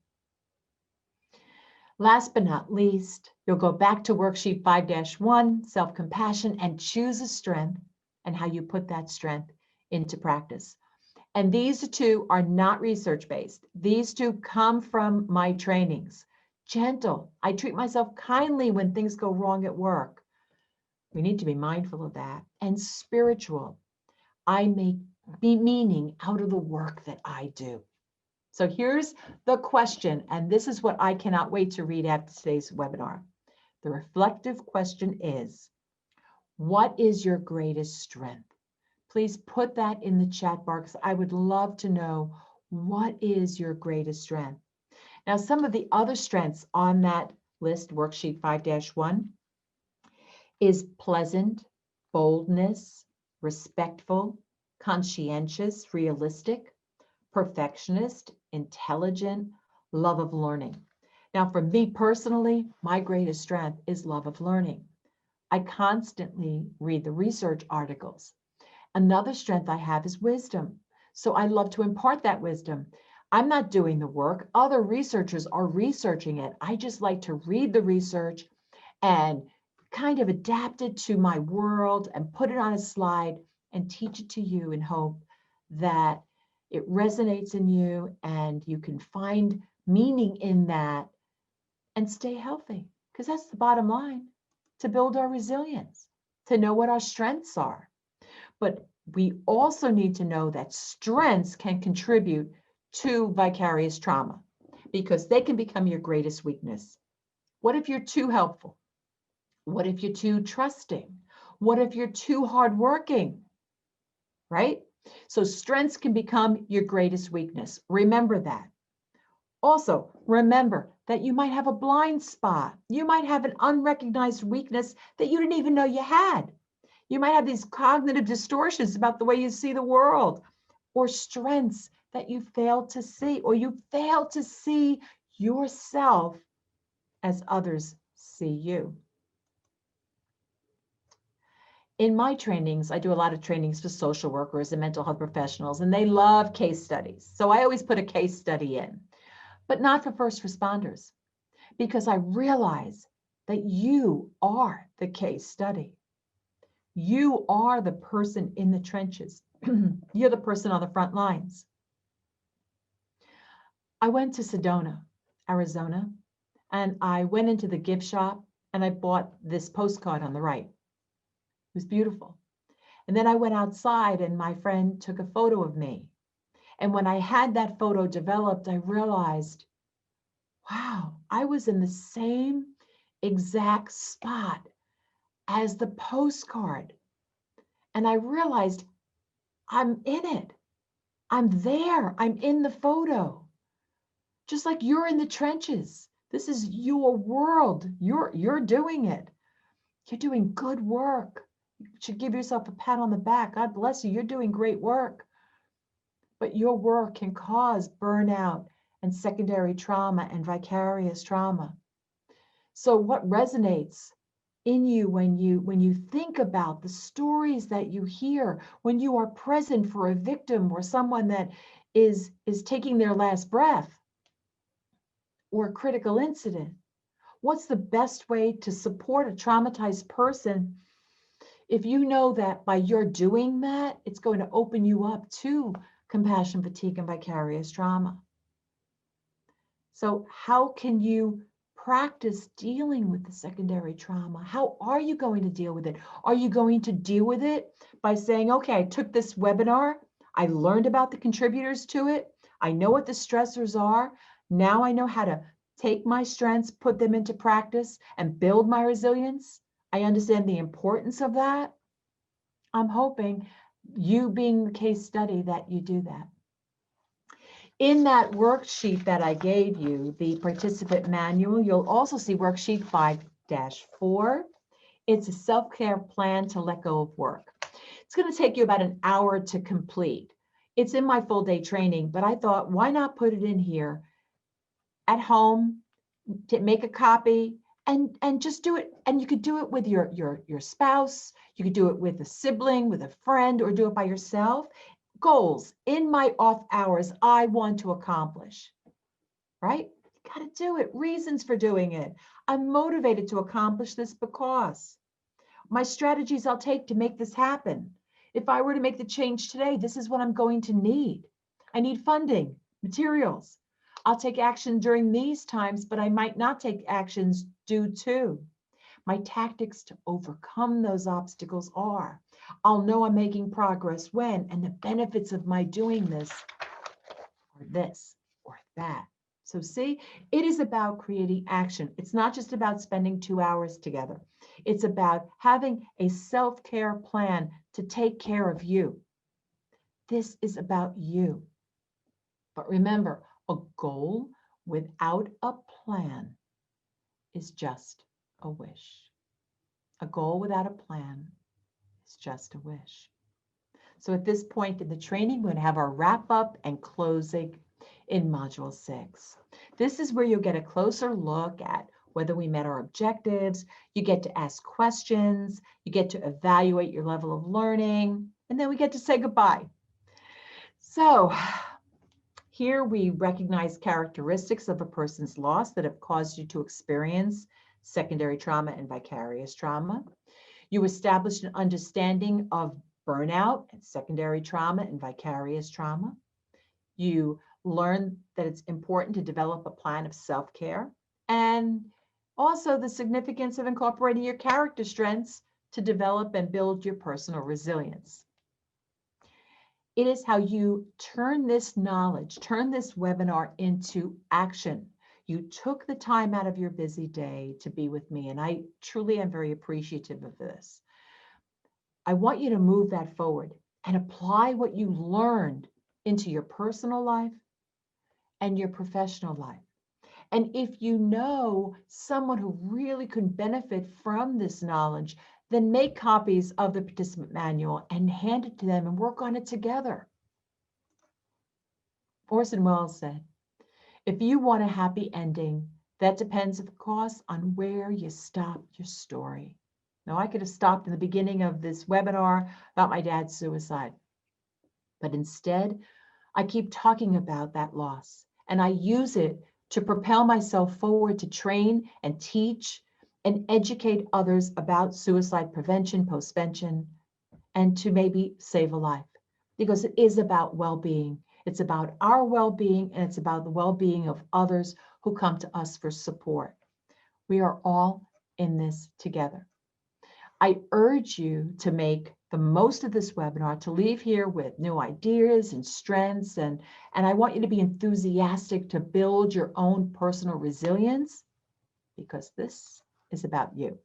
Last but not least, you'll go back to worksheet 5-1, self-compassion, and choose a strength and how you put that strength into practice. And these 2 are not research-based. These 2 come from my trainings. Gentle. I treat myself kindly when things go wrong at work. We need to be mindful of that. And spiritual. I make meaning out of the work that I do. So here's the question, and this is what I cannot wait to read after today's webinar. The reflective question is, what is your greatest strength? Please put that in the chat bar because I would love to know, what is your greatest strength? Now, some of the other strengths on that list, worksheet 5-1, is pleasant, boldness, respectful, conscientious, realistic, perfectionist, intelligent, love of learning. Now, for me personally, my greatest strength is love of learning. I constantly read the research articles. Another strength I have is wisdom. So I love to impart that wisdom. I'm not doing the work. Other researchers are researching it. I just like to read the research and kind of adapt it to my world and put it on a slide and teach it to you in hope that it resonates in you and you can find meaning in that and stay healthy. Because that's the bottom line, to build our resilience, to know what our strengths are. But we also need to know that strengths can contribute to vicarious trauma because they can become your greatest weakness. What if you're too helpful? What if you're too trusting? What if you're too hardworking? Right? So strengths can become your greatest weakness. Remember that. Also, remember that you might have a blind spot. You might have an unrecognized weakness that you didn't even know you had. You might have these cognitive distortions about the way you see the world, or strengths that you fail to see, or you fail to see yourself as others see you. In my trainings, I do a lot of trainings for social workers and mental health professionals, and they love case studies. So I always put a case study in, but not for first responders, because I realize that you are the case study. You are the person in the trenches. You're the person on the front lines. I went to Sedona, Arizona, and I went into the gift shop and I bought this postcard on the right. It was beautiful. And then I went outside and my friend took a photo of me. And when I had that photo developed, I realized, wow, I was in the same exact spot as the postcard. And I realized I'm in it. I'm there. I'm in the photo. Just like you're in the trenches. This is your world. You're doing it. You're doing good work. You should give yourself a pat on the back. God bless you. You're doing great work. But your work can cause burnout and secondary trauma and vicarious trauma. So what resonates in you when you think about the stories that you hear, when you are present for a victim or someone that is taking their last breath or a critical incident? What's the best way to support a traumatized person if you know that by your doing that, it's going to open you up to compassion fatigue and vicarious trauma? So how can you practice dealing with the secondary trauma? How are you going to deal with it? Are you going to deal with it by saying, okay, I took this webinar, I learned about the contributors to it, I know what the stressors are, now I know how to take my strengths, put them into practice, and build my resilience? I understand the importance of that. I'm hoping, you being the case study, that you do that. In that worksheet that I gave you, the participant manual, you'll also see worksheet 5-4. It's a self-care plan to let go of work. It's going to take you about an hour to complete. It's in my full day training, but I thought, why not put it in here at home, to make a copy and just do it. And you could do it with your spouse. You could do it with a sibling, with a friend, or do it by yourself. Goals in my off hours I want to accomplish, right? You got to do it. Reasons for doing it. I'm motivated to accomplish this because my strategies I'll take to make this happen. If I were to make the change today, this is what I'm going to need. I need funding, materials. I'll take action during these times, but I might not take actions due to. My tactics to overcome those obstacles are, I'll know I'm making progress when, and the benefits of my doing this are this or that. So see, it is about creating action. It's not just about spending 2 hours together. It's about having a self-care plan to take care of you. This is about you. But remember, a goal without a plan is just a wish. A goal without a plan is just a wish. So at this point in the training, we're going to have our wrap up and closing in Module 6. This is where you'll get a closer look at whether we met our objectives. You get to ask questions. You get to evaluate your level of learning. And then we get to say goodbye. So here we recognize characteristics of a person's loss that have caused you to experience secondary trauma and vicarious trauma. You establish an understanding of burnout and secondary trauma and vicarious trauma. You learn that it's important to develop a plan of self-care, and also the significance of incorporating your character strengths to develop and build your personal resilience. It is how you turn this knowledge, turn this webinar into action. You took the time out of your busy day to be with me, and I truly am very appreciative of this. I want you to move that forward and apply what you learned into your personal life and your professional life. And if you know someone who really could benefit from this knowledge, then make copies of the participant manual and hand it to them and work on it together. Orson Welles said, if you want a happy ending, that depends, of course, on where you stop your story. Now, I could have stopped in the beginning of this webinar about my dad's suicide, but instead, I keep talking about that loss, and I use it to propel myself forward to train and teach and educate others about suicide prevention, postvention, and to maybe save a life, because it is about well-being. It's about our well-being, and it's about the well-being of others who come to us for support. We are all in this together. I urge you to make the most of this webinar, to leave here with new ideas and strengths, and I want you to be enthusiastic to build your own personal resilience, because this is about you.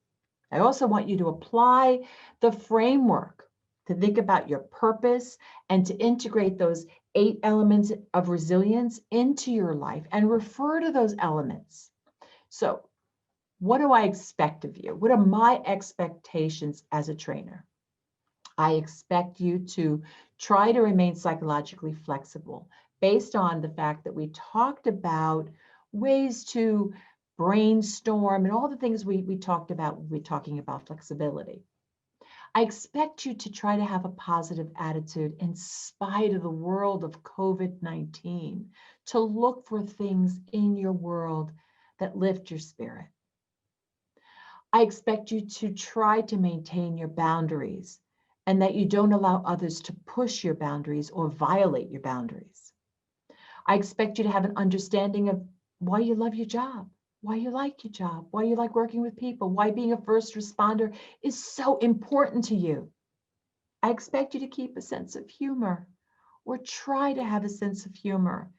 I also want you to apply the framework to think about your purpose and to integrate those 8 elements of resilience into your life and refer to those elements. So, what do I expect of you? What are my expectations as a trainer? I expect you to try to remain psychologically flexible based on the fact that we talked about ways to brainstorm and all the things we talked about when we're talking about flexibility. I expect you to try to have a positive attitude in spite of the world of COVID-19, to look for things in your world that lift your spirit. I expect you to try to maintain your boundaries and that you don't allow others to push your boundaries or violate your boundaries. I expect you to have an understanding of why you love your job, why you like your job, why you like working with people, why being a first responder is so important to you. I expect you to keep a sense of humor, or try to have a sense of humor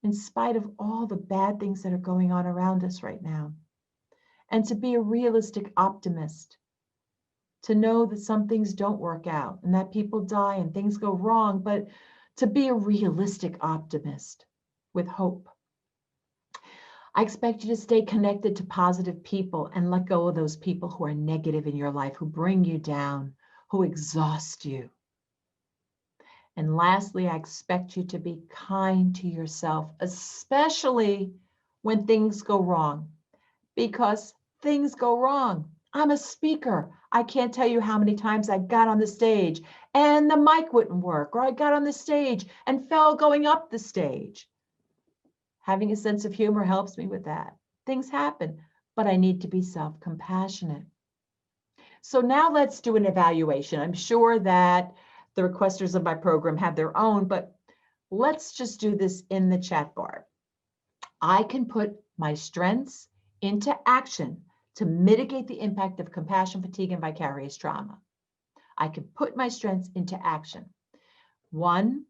in spite of all the bad things that are going on around us right now. And to be a realistic optimist, to know that some things don't work out and that people die and things go wrong, but to be a realistic optimist with hope. I expect you to stay connected to positive people and let go of those people who are negative in your life, who bring you down, who exhaust you. And lastly, I expect you to be kind to yourself, especially when things go wrong, because things go wrong. I'm a speaker. I can't tell you how many times I got on the stage and the mic wouldn't work, or I got on the stage and fell going up the stage. Having a sense of humor helps me with that. Things happen, but I need to be self-compassionate. So now let's do an evaluation. I'm sure that the requesters of my program have their own, but let's just do this in the chat bar. I can put my strengths into action to mitigate the impact of compassion fatigue and vicarious trauma. I can put my strengths into action. 1,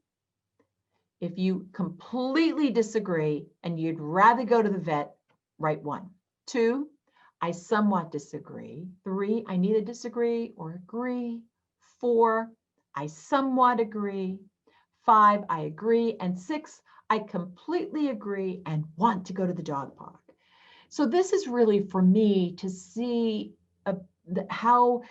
if you completely disagree and you'd rather go to the vet, write 1. 2, I somewhat disagree. 3, I neither disagree or agree. 4, I somewhat agree. 5, I agree. And 6, I completely agree and want to go to the dog park. So this is really for me to see how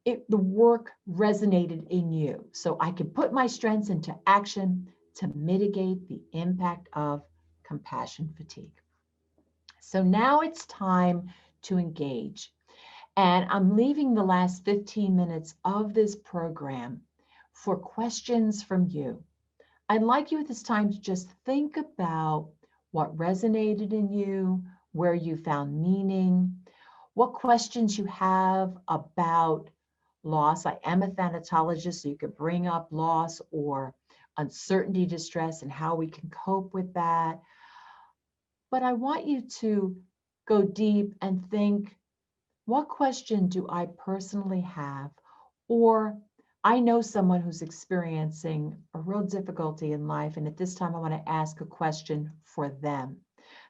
the work resonated in you, so I can put my strengths into action to mitigate the impact of compassion fatigue. So now it's time to engage. And I'm leaving the last 15 minutes of this program for questions from you. I'd like you at this time to just think about what resonated in you, where you found meaning, what questions you have about loss. I am a thanatologist, so you could bring up loss or uncertainty, distress, and how we can cope with that. But I want you to go deep and think, what question do I personally have? Or I know someone who's experiencing a real difficulty in life, and at this time I want to ask a question for them.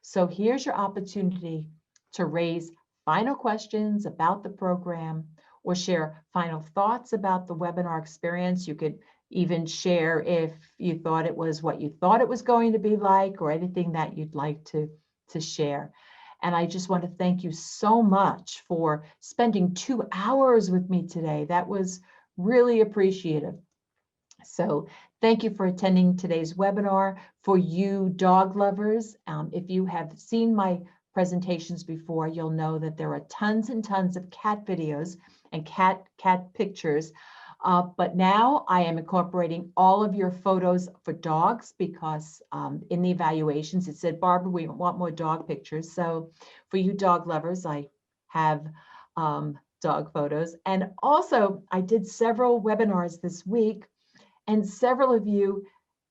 So here's your opportunity to raise final questions about the program or share final thoughts about the webinar experience. You could even share if you thought it was what you thought it was going to be like, or anything that you'd like to share. And I just want to thank you so much for spending 2 hours with me today. That was really appreciative. So thank you for attending today's webinar. For you dog lovers, if you have seen my presentations before, you'll know that there are tons and tons of cat videos and cat pictures. But now I am incorporating all of your photos for dogs, because in the evaluations it said, Barbara, we want more dog pictures. So for you dog lovers, I have dog photos. And also I did several webinars this week, and several of you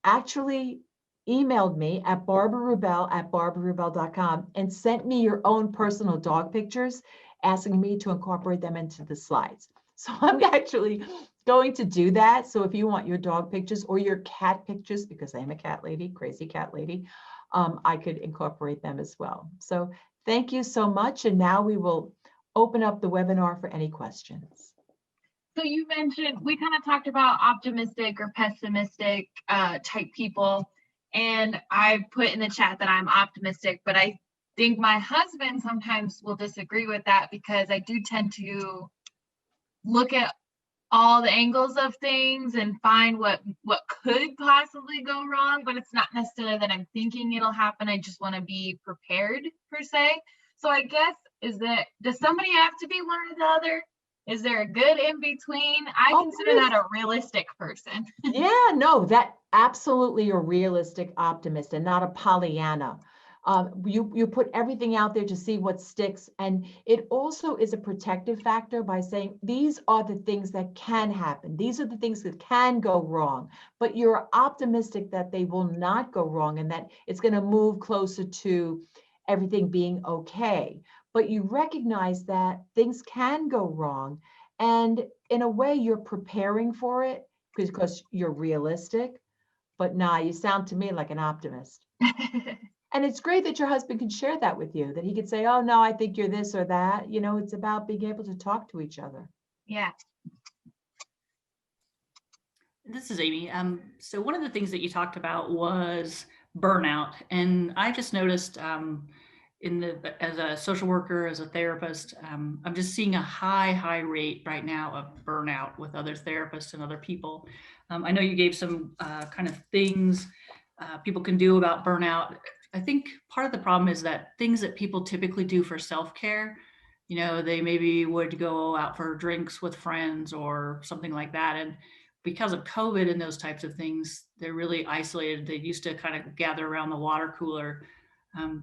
actually emailed me at barbararubel@barbararubel.com and sent me your own personal dog pictures, asking me to incorporate them into the slides. So I'm actually going to do that. So if you want your dog pictures or your cat pictures, because I'm a cat lady, crazy cat lady, I could incorporate them as well. So thank you so much. And now we will open up the webinar for any questions. So you mentioned, we kind of talked about optimistic or pessimistic type people. And I put in the chat that I'm optimistic, but I think my husband sometimes will disagree with that, because I do tend to look at all the angles of things and find what could possibly go wrong, but it's not necessarily that I'm thinking it'll happen. I just want to be prepared, per se. So I guess, does somebody have to be one or the other? Is there a good in between? I consider that a realistic person. Yeah, no, that absolutely a realistic optimist and not a Pollyanna. You put everything out there to see what sticks. And it also is a protective factor by saying, these are the things that can happen. These are the things that can go wrong, but you're optimistic that they will not go wrong and that it's going to move closer to everything being okay. But you recognize that things can go wrong. And in a way, you're preparing for it because you're realistic. But nah, you sound to me like an optimist. And it's great that your husband can share that with you, that he could say, oh, no, I think you're this or that. You know, it's about being able to talk to each other. Yeah. This is Amy. So one of the things that you talked about was burnout. And I just noticed as a social worker, as a therapist, I'm just seeing a high rate right now of burnout with other therapists and other people. I know you gave some kind of things people can do about burnout. I think part of the problem is that things that people typically do for self-care, you know, they maybe would go out for drinks with friends or something like that. And because of COVID and those types of things, they're really isolated. They used to kind of gather around the water cooler.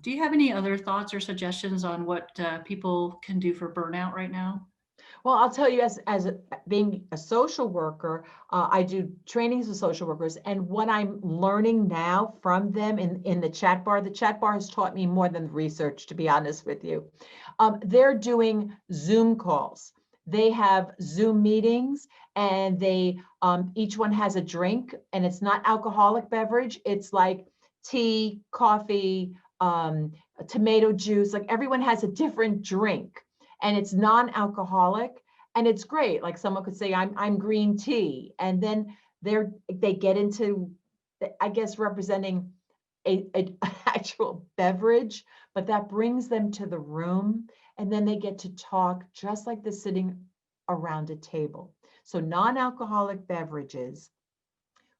Do you have any other thoughts or suggestions on what people can do for burnout right now? Well, I'll tell you, being a social worker, I do trainings with social workers, and what I'm learning now from them in the chat bar has taught me more than the research, to be honest with you. They're doing Zoom calls. They have Zoom meetings, and they each one has a drink, and it's not alcoholic beverage. It's like tea, coffee, tomato juice. Like everyone has a different drink. And it's non-alcoholic, and it's great. Like someone could say, I'm green tea, and then they get into, I guess, representing a actual beverage, but that brings them to the room And then they get to talk just like they're sitting around a table. So non-alcoholic beverages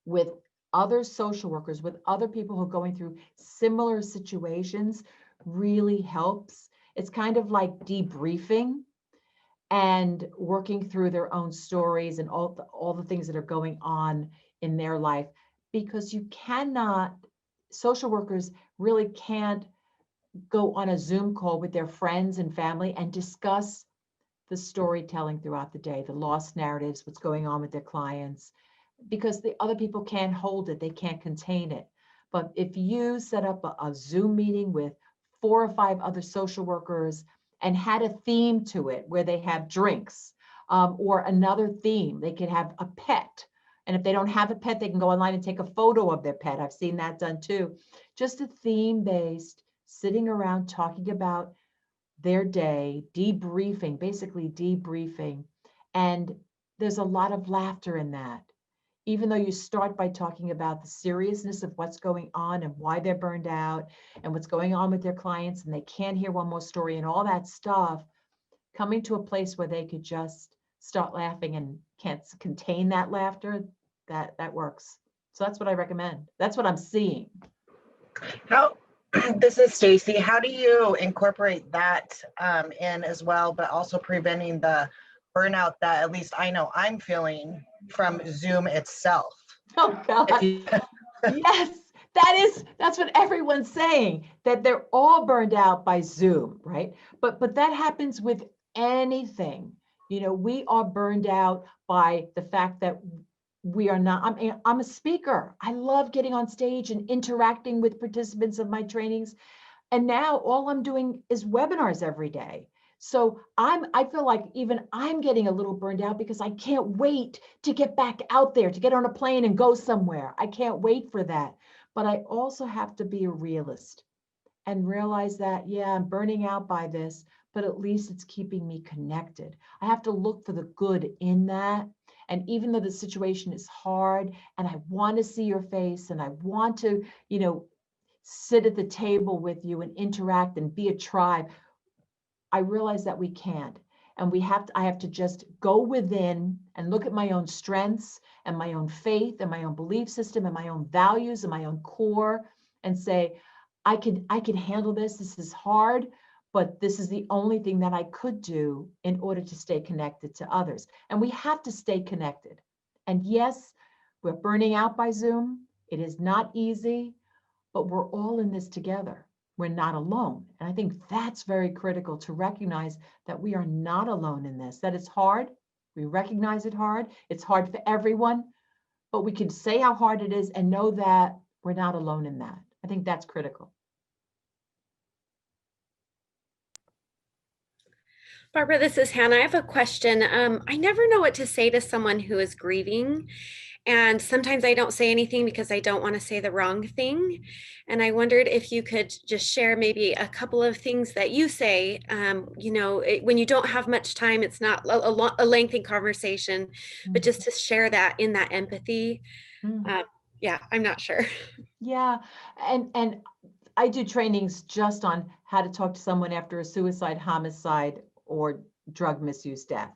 with other social workers, with other people who are going through similar situations really helps. It's kind of like debriefing and working through their own stories and all the things that are going on in their life, because you cannot, social workers really can't go on a Zoom call with their friends and family and discuss the storytelling throughout the day, the lost narratives, what's going on with their clients, because the other people can't hold it, they can't contain it. But if you set up a Zoom meeting with 4 or 5 other social workers and had a theme to it where they have drinks, or another theme, they could have a pet. And if they don't have a pet, they can go online and take a photo of their pet. I've seen that done too. Just a theme-based, sitting around talking about their day, debriefing, basically debriefing. And there's a lot of laughter in that. Even though you start by talking about the seriousness of what's going on and why they're burned out and what's going on with their clients, and they can't hear one more story and all that stuff, coming to a place where they could just start laughing and can't contain that laughter, that works. So that's what I recommend. That's what I'm seeing. How, this is Stacy. How do you incorporate that in as well, but also preventing the burnout that at least I know I'm feeling from Zoom itself? Oh God. Yes, that's what everyone's saying, that they're all burned out by Zoom, right? But that happens with anything. You know, we are burned out by the fact that we are not, I'm a speaker. I love getting on stage and interacting with participants of my trainings. And now all I'm doing is webinars every day. So I feel like even I'm getting a little burned out because I can't wait to get back out there, to get on a plane and go somewhere. I can't wait for that. But I also have to be a realist and realize that, yeah, I'm burning out by this, but at least it's keeping me connected. I have to look for the good in that. And even though the situation is hard and I want to see your face and I want to, sit at the table with you and interact and be a tribe, I realize that we can't. And I have to just go within and look at my own strengths and my own faith and my own belief system and my own values and my own core and say, I can handle this. This is hard, but this is the only thing that I could do in order to stay connected to others. And we have to stay connected. And yes, we're burning out by Zoom. It is not easy, but we're all in this together. We're not alone. And I think that's very critical, to recognize that we are not alone in this, that it's hard. We recognize it hard. It's hard for everyone, but we can say how hard it is and know that we're not alone in that. I think that's critical. Barbara, this is Hannah. I have a question. I never know what to say to someone who is grieving. And sometimes I don't say anything because I don't want to say the wrong thing. And I wondered if you could just share maybe a couple of things that you say, when you don't have much time, it's not a lengthy conversation, but just to share that in that empathy. Yeah, I'm not sure. Yeah. And I do trainings just on how to talk to someone after a suicide, homicide, or drug misuse death.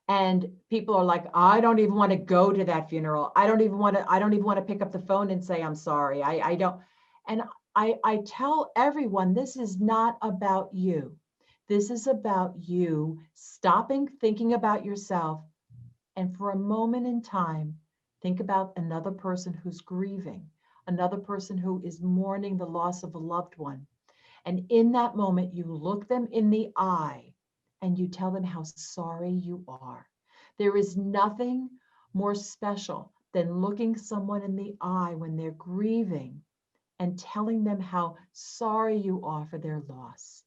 And people are like, I don't even want to go to that funeral. I don't even want to pick up the phone and say, I'm sorry. I don't. And I tell everyone, this is not about you. This is about you stopping, thinking about yourself. And for a moment in time, think about another person who's grieving, another person who is mourning the loss of a loved one. And in that moment, you look them in the eye and you tell them how sorry you are. There is nothing more special than looking someone in the eye when they're grieving and telling them how sorry you are for their loss.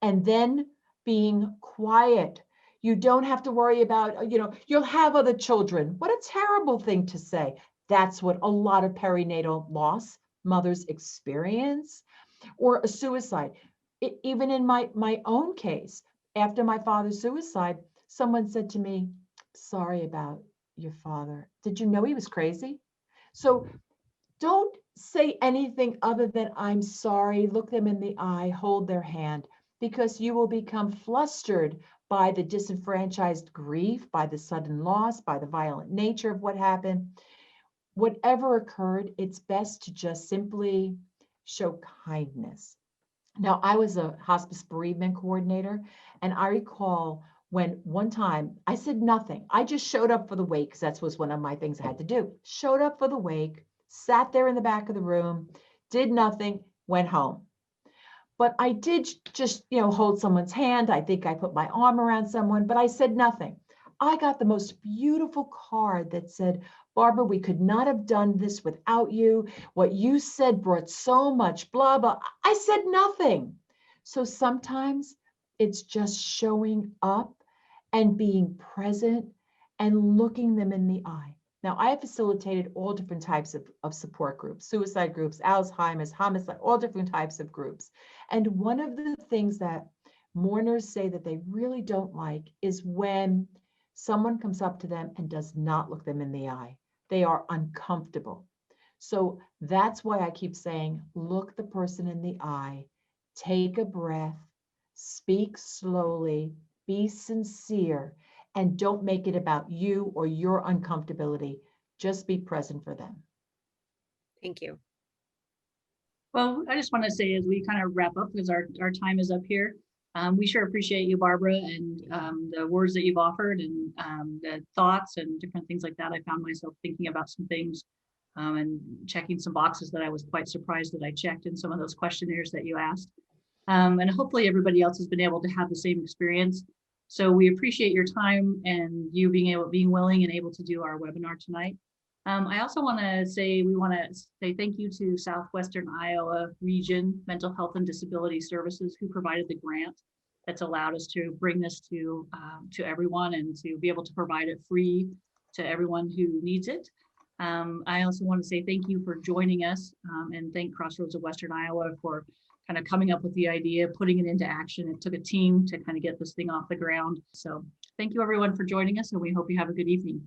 And then being quiet. You don't have to worry about, you'll have other children. What a terrible thing to say. That's what a lot of perinatal loss mothers experience, or a suicide. Even in my own case, after my father's suicide, someone said to me, sorry about your father. Did you know he was crazy? So don't say anything other than I'm sorry. Look them in the eye, hold their hand, because you will become flustered by the disenfranchised grief, by the sudden loss, by the violent nature of what happened. Whatever occurred, it's best to just simply show kindness. Now, I was a hospice bereavement coordinator, and I recall when one time I said nothing. I just showed up for the wake because that was one of my things I had to do. Showed up for the wake, sat there in the back of the room, did nothing, went home. But I did just, hold someone's hand. I think I put my arm around someone, but I said nothing. I got the most beautiful card that said, Barbara, we could not have done this without you. What you said brought so much blah, blah. I said nothing. So sometimes it's just showing up and being present and looking them in the eye. Now, I have facilitated all different types of support groups, suicide groups, Alzheimer's, homicide, all different types of groups. And one of the things that mourners say that they really don't like is when someone comes up to them and does not look them in the eye. They are uncomfortable. So that's why I keep saying, look the person in the eye, take a breath, speak slowly, be sincere, and don't make it about you or your uncomfortability. Just be present for them. Thank you. Well, I just want to say as we kind of wrap up, because our time is up here, we sure appreciate you, Barbara, and the words that you've offered and the thoughts and different things like that. I found myself thinking about some things and checking some boxes that I was quite surprised that I checked in some of those questionnaires that you asked. And hopefully everybody else has been able to have the same experience. So we appreciate your time and you being willing and able to do our webinar tonight. I also want to say, we want to say thank you to Southwestern Iowa Region Mental Health and Disability Services, who provided the grant that's allowed us to bring this to everyone and to be able to provide it free to everyone who needs it. I also want to say thank you for joining us and thank Crossroads of Western Iowa for kind of coming up with the idea, putting it into action. It took a team to kind of get this thing off the ground. So thank you everyone for joining us, and we hope you have a good evening.